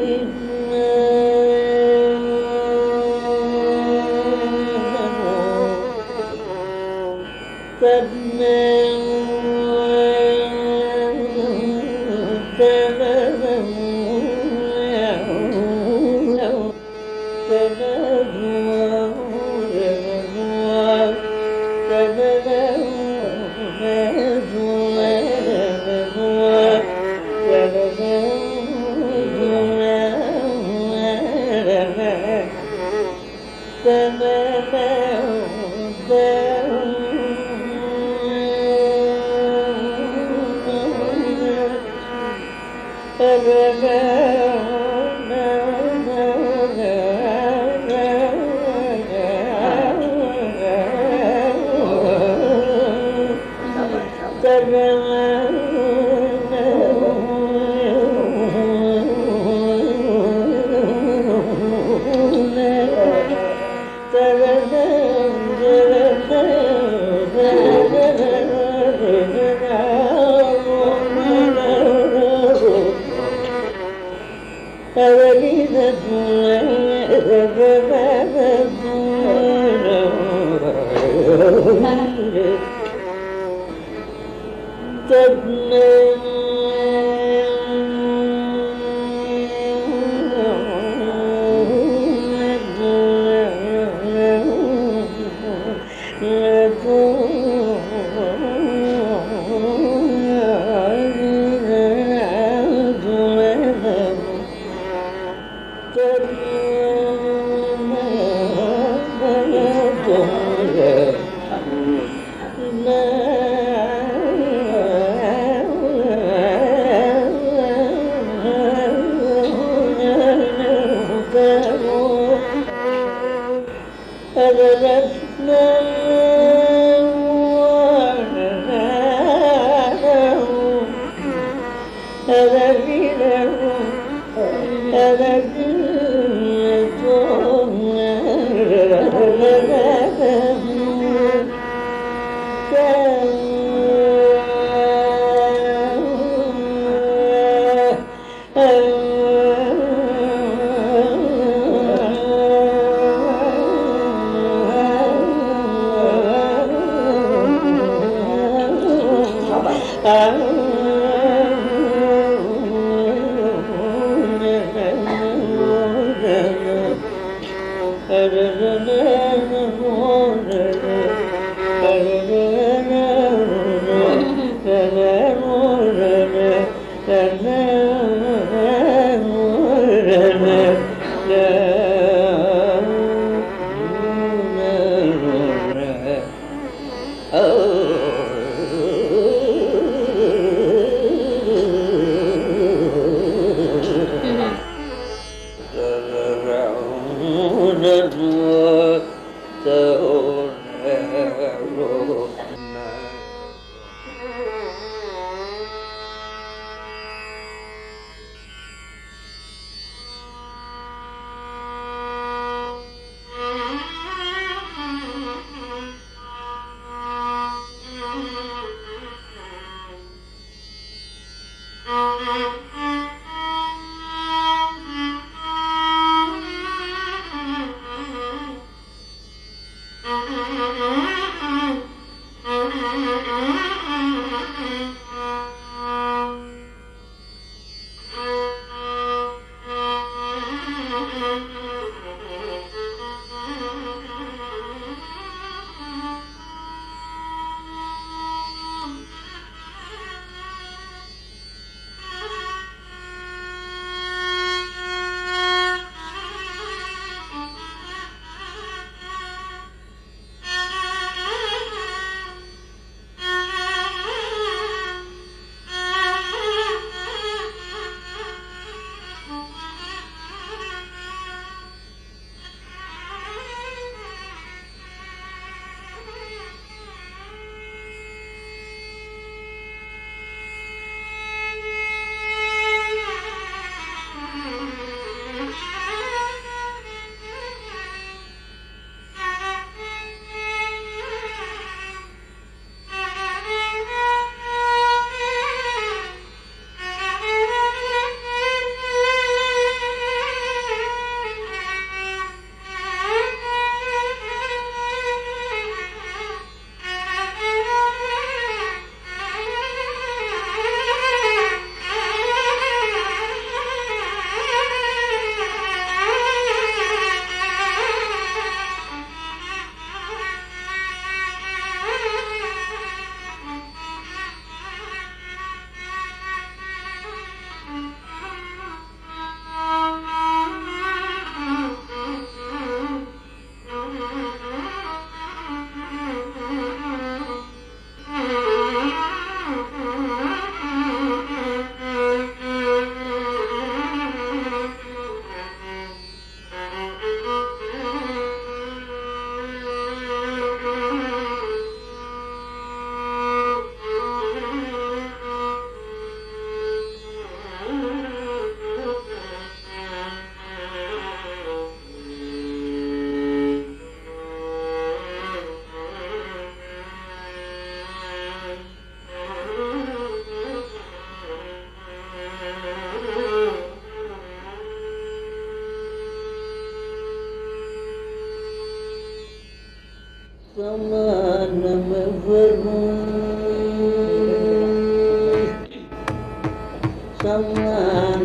సమానమెవరు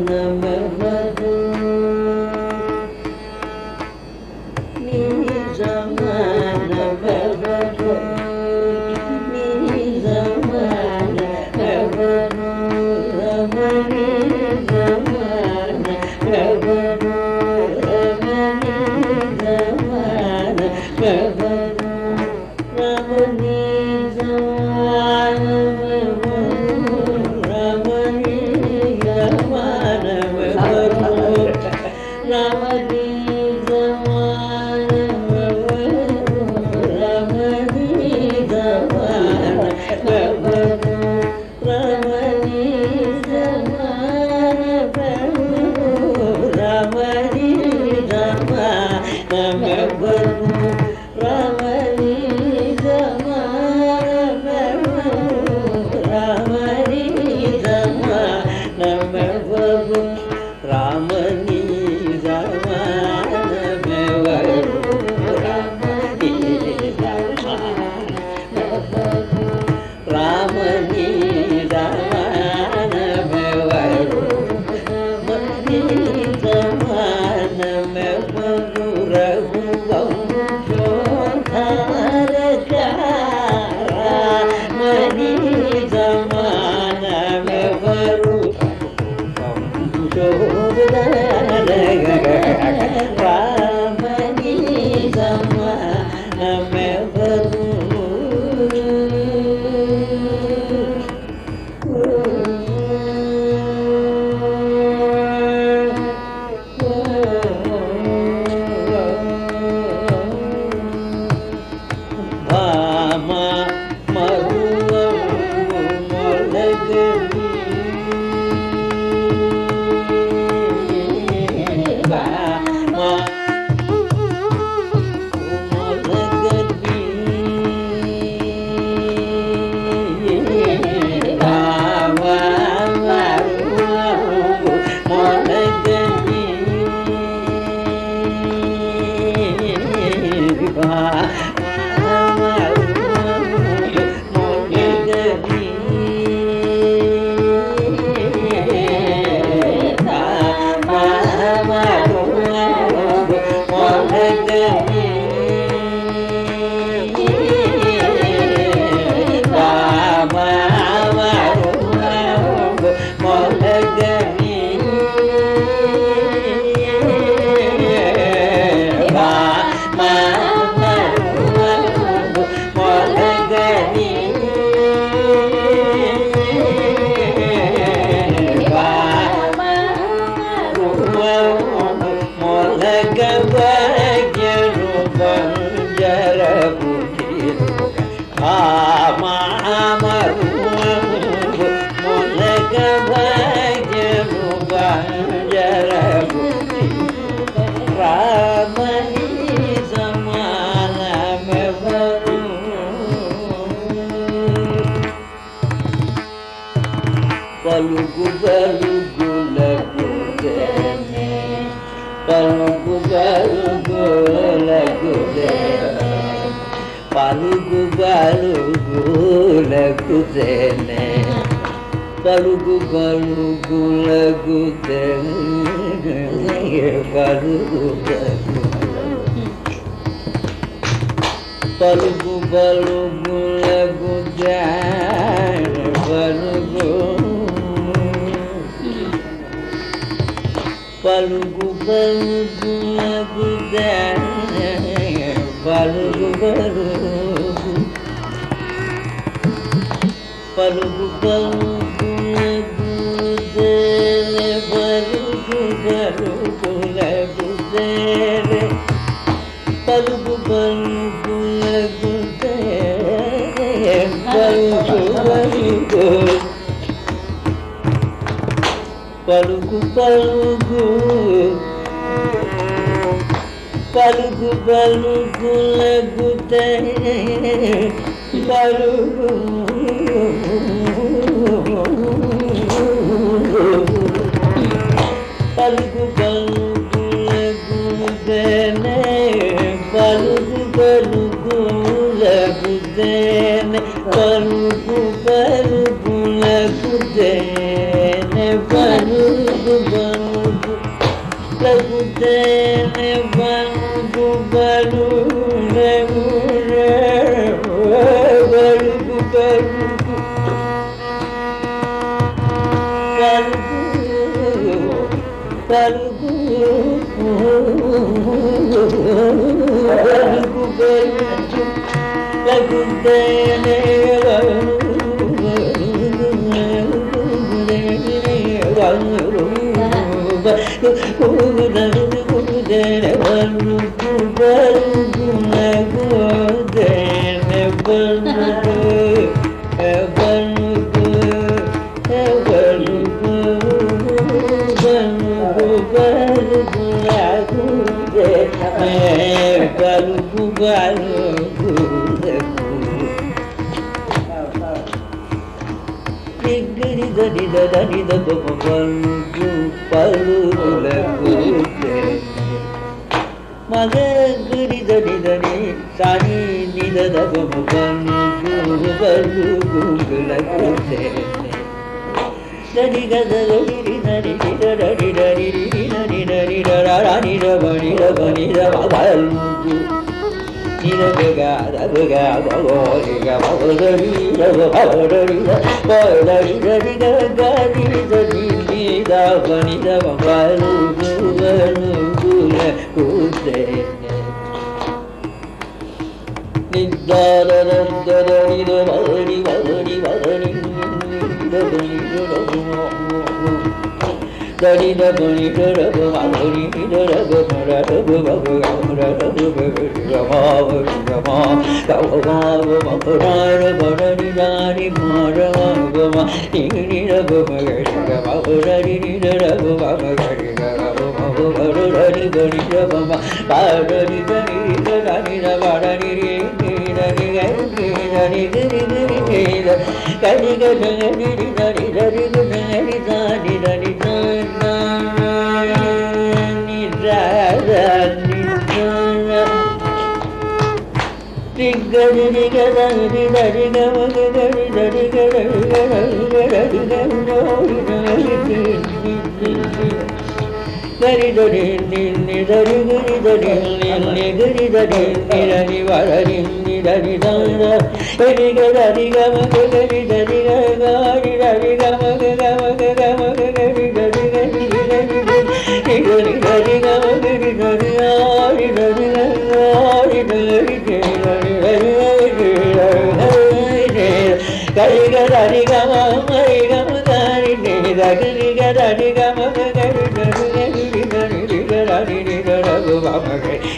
సమానమెవరు నీ సమానమెవరు నీ సమానమెవరు రమణి సమానమెవరు రమణి సమానమెవరు రమణి పలుకు పలుకులకు పలుకు పలుకులకు పలుకు పలుకులకు తేనే పలుకు పలుకులకు తేనే పలుకు పలుకు పలుకులకు తేనే పలుకు పలుకు పలుకులకు పలుకు పలుకు పలుకు పలుకులకు పలుకు పలుకులకు పలుకు పలుకులకు పలుకు పలుకు పలుకు పలుకు పలుకు పలుకులకు పలుకు పలుకు పలుకులకు పలుకు పలుకులకు balu lagu baluku baluku baluku baluku baluku lagu dene Magari dani dani sani ni da da go balu la kute dani ga da ri dani da da ri da ri ni da ra ra ni da bani da balu ni da ga ba go ri ga ba da ri da ba da ri da ba da ri da ri ga ga ri da ni da bani da balu kute ni da da da da ni da ba ni da ni da ni da ni da bani da ba ni da ba ra da ba ra da ba ra ma ka ma ra ba ra ni da ni ma ra ma ni da ba ma ga ma ra ni da ba ma ga Dari dari ni dari gari dari ni gari dari ni dari wari ni dari dara dari gari gama gari dari gari dari gama gama gari dari gari gari gari dari gama gari dari ari dari ari dari gari gari gama gari gama gari ni dari gari gama gari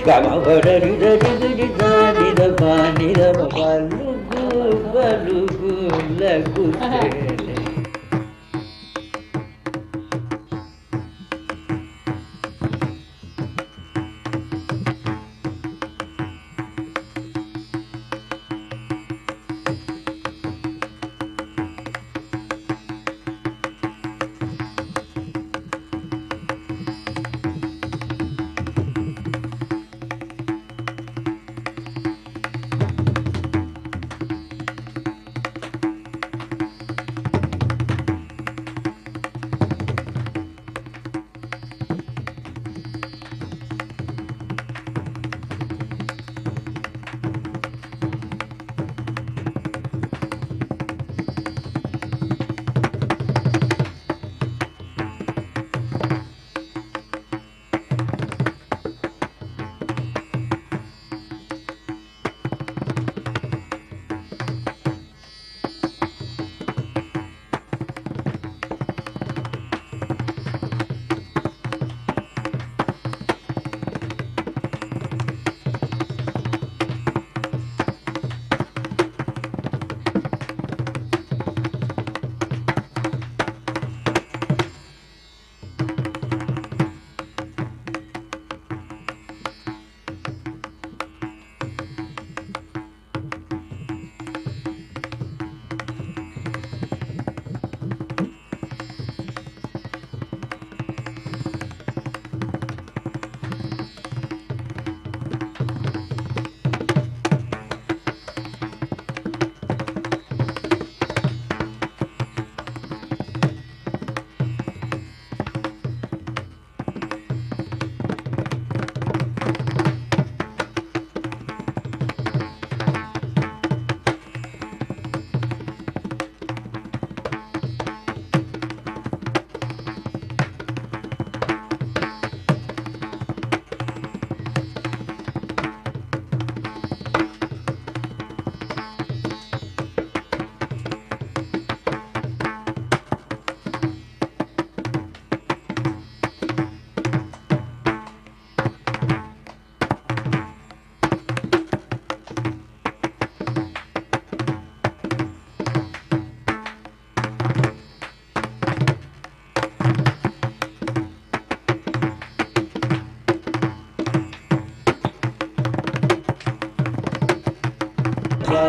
Gama badari dari dari da pani da balugu lagu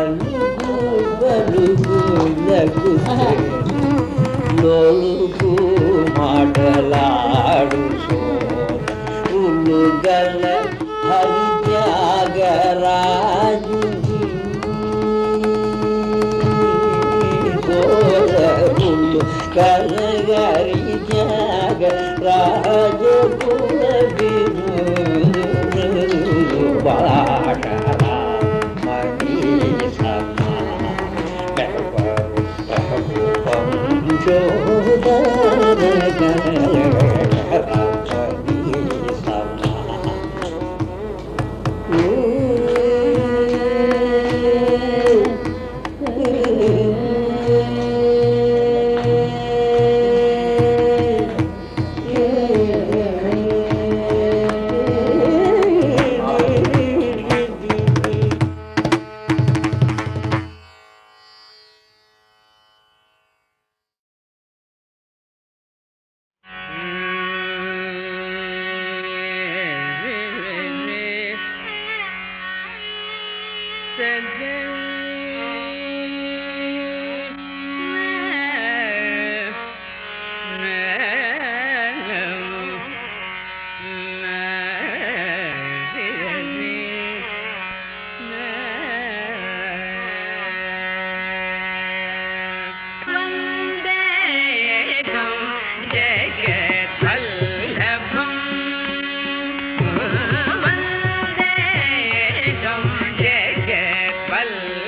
పలుకు పలుకులకు లోలుకు మాటలాడు ఉల్లుగల హరిత్యాగరాజు ఉల్లు కలగరి త్యాగ రాజకుల బాటలా మణి సమా Well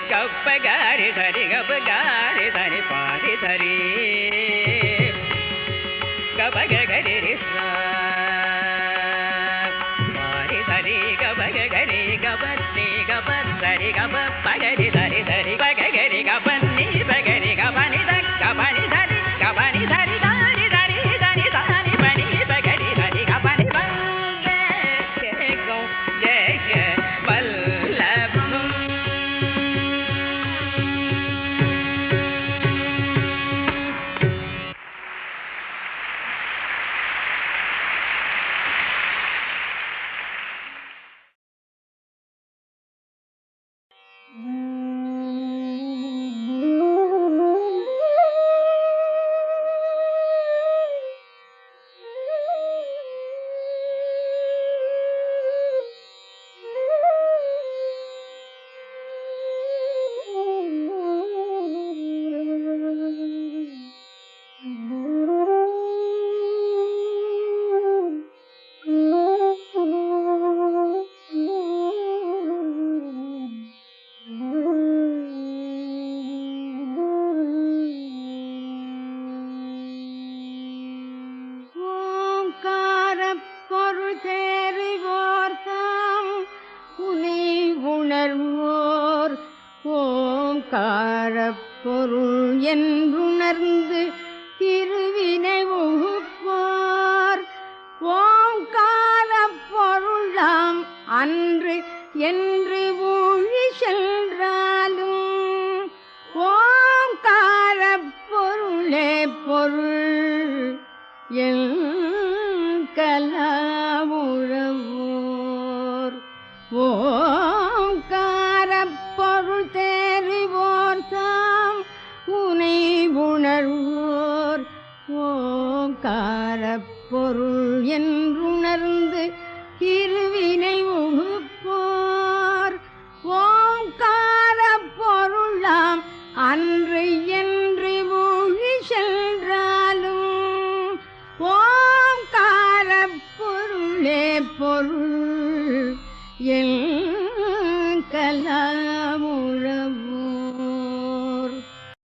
கப்பகாரி தரி கபகாரி தரி பாரி தரி கபகரி பாரி தரி கபகரி கபத்தி கபத்தரி கபகரி தரி தரி பகரி கபன்னி பகரி கபனி கபனி தரி கபனி தரி தாரி தரி தரி தாரி பனி பகரி தரி கபனி வந்தே கேக்கும் ஜெய வல்லபம் பொருள் தேறிவோர்தாம் உனை உணர்வோர் ஓங்காரப் பொருள் என்றுணர்ந்து திருவினை உகுப்போர் ஓங்காரப் பொருளாம் அன்று என்று ஊழி சென்றாலும் ஓங்காரப் பொருளே பொருள் என் கலாவுழவோர் ஓங்காரப் பொருள் தேறிவோர் தாம் உனை உணர்வோர் ஓங்காரப் பொருள்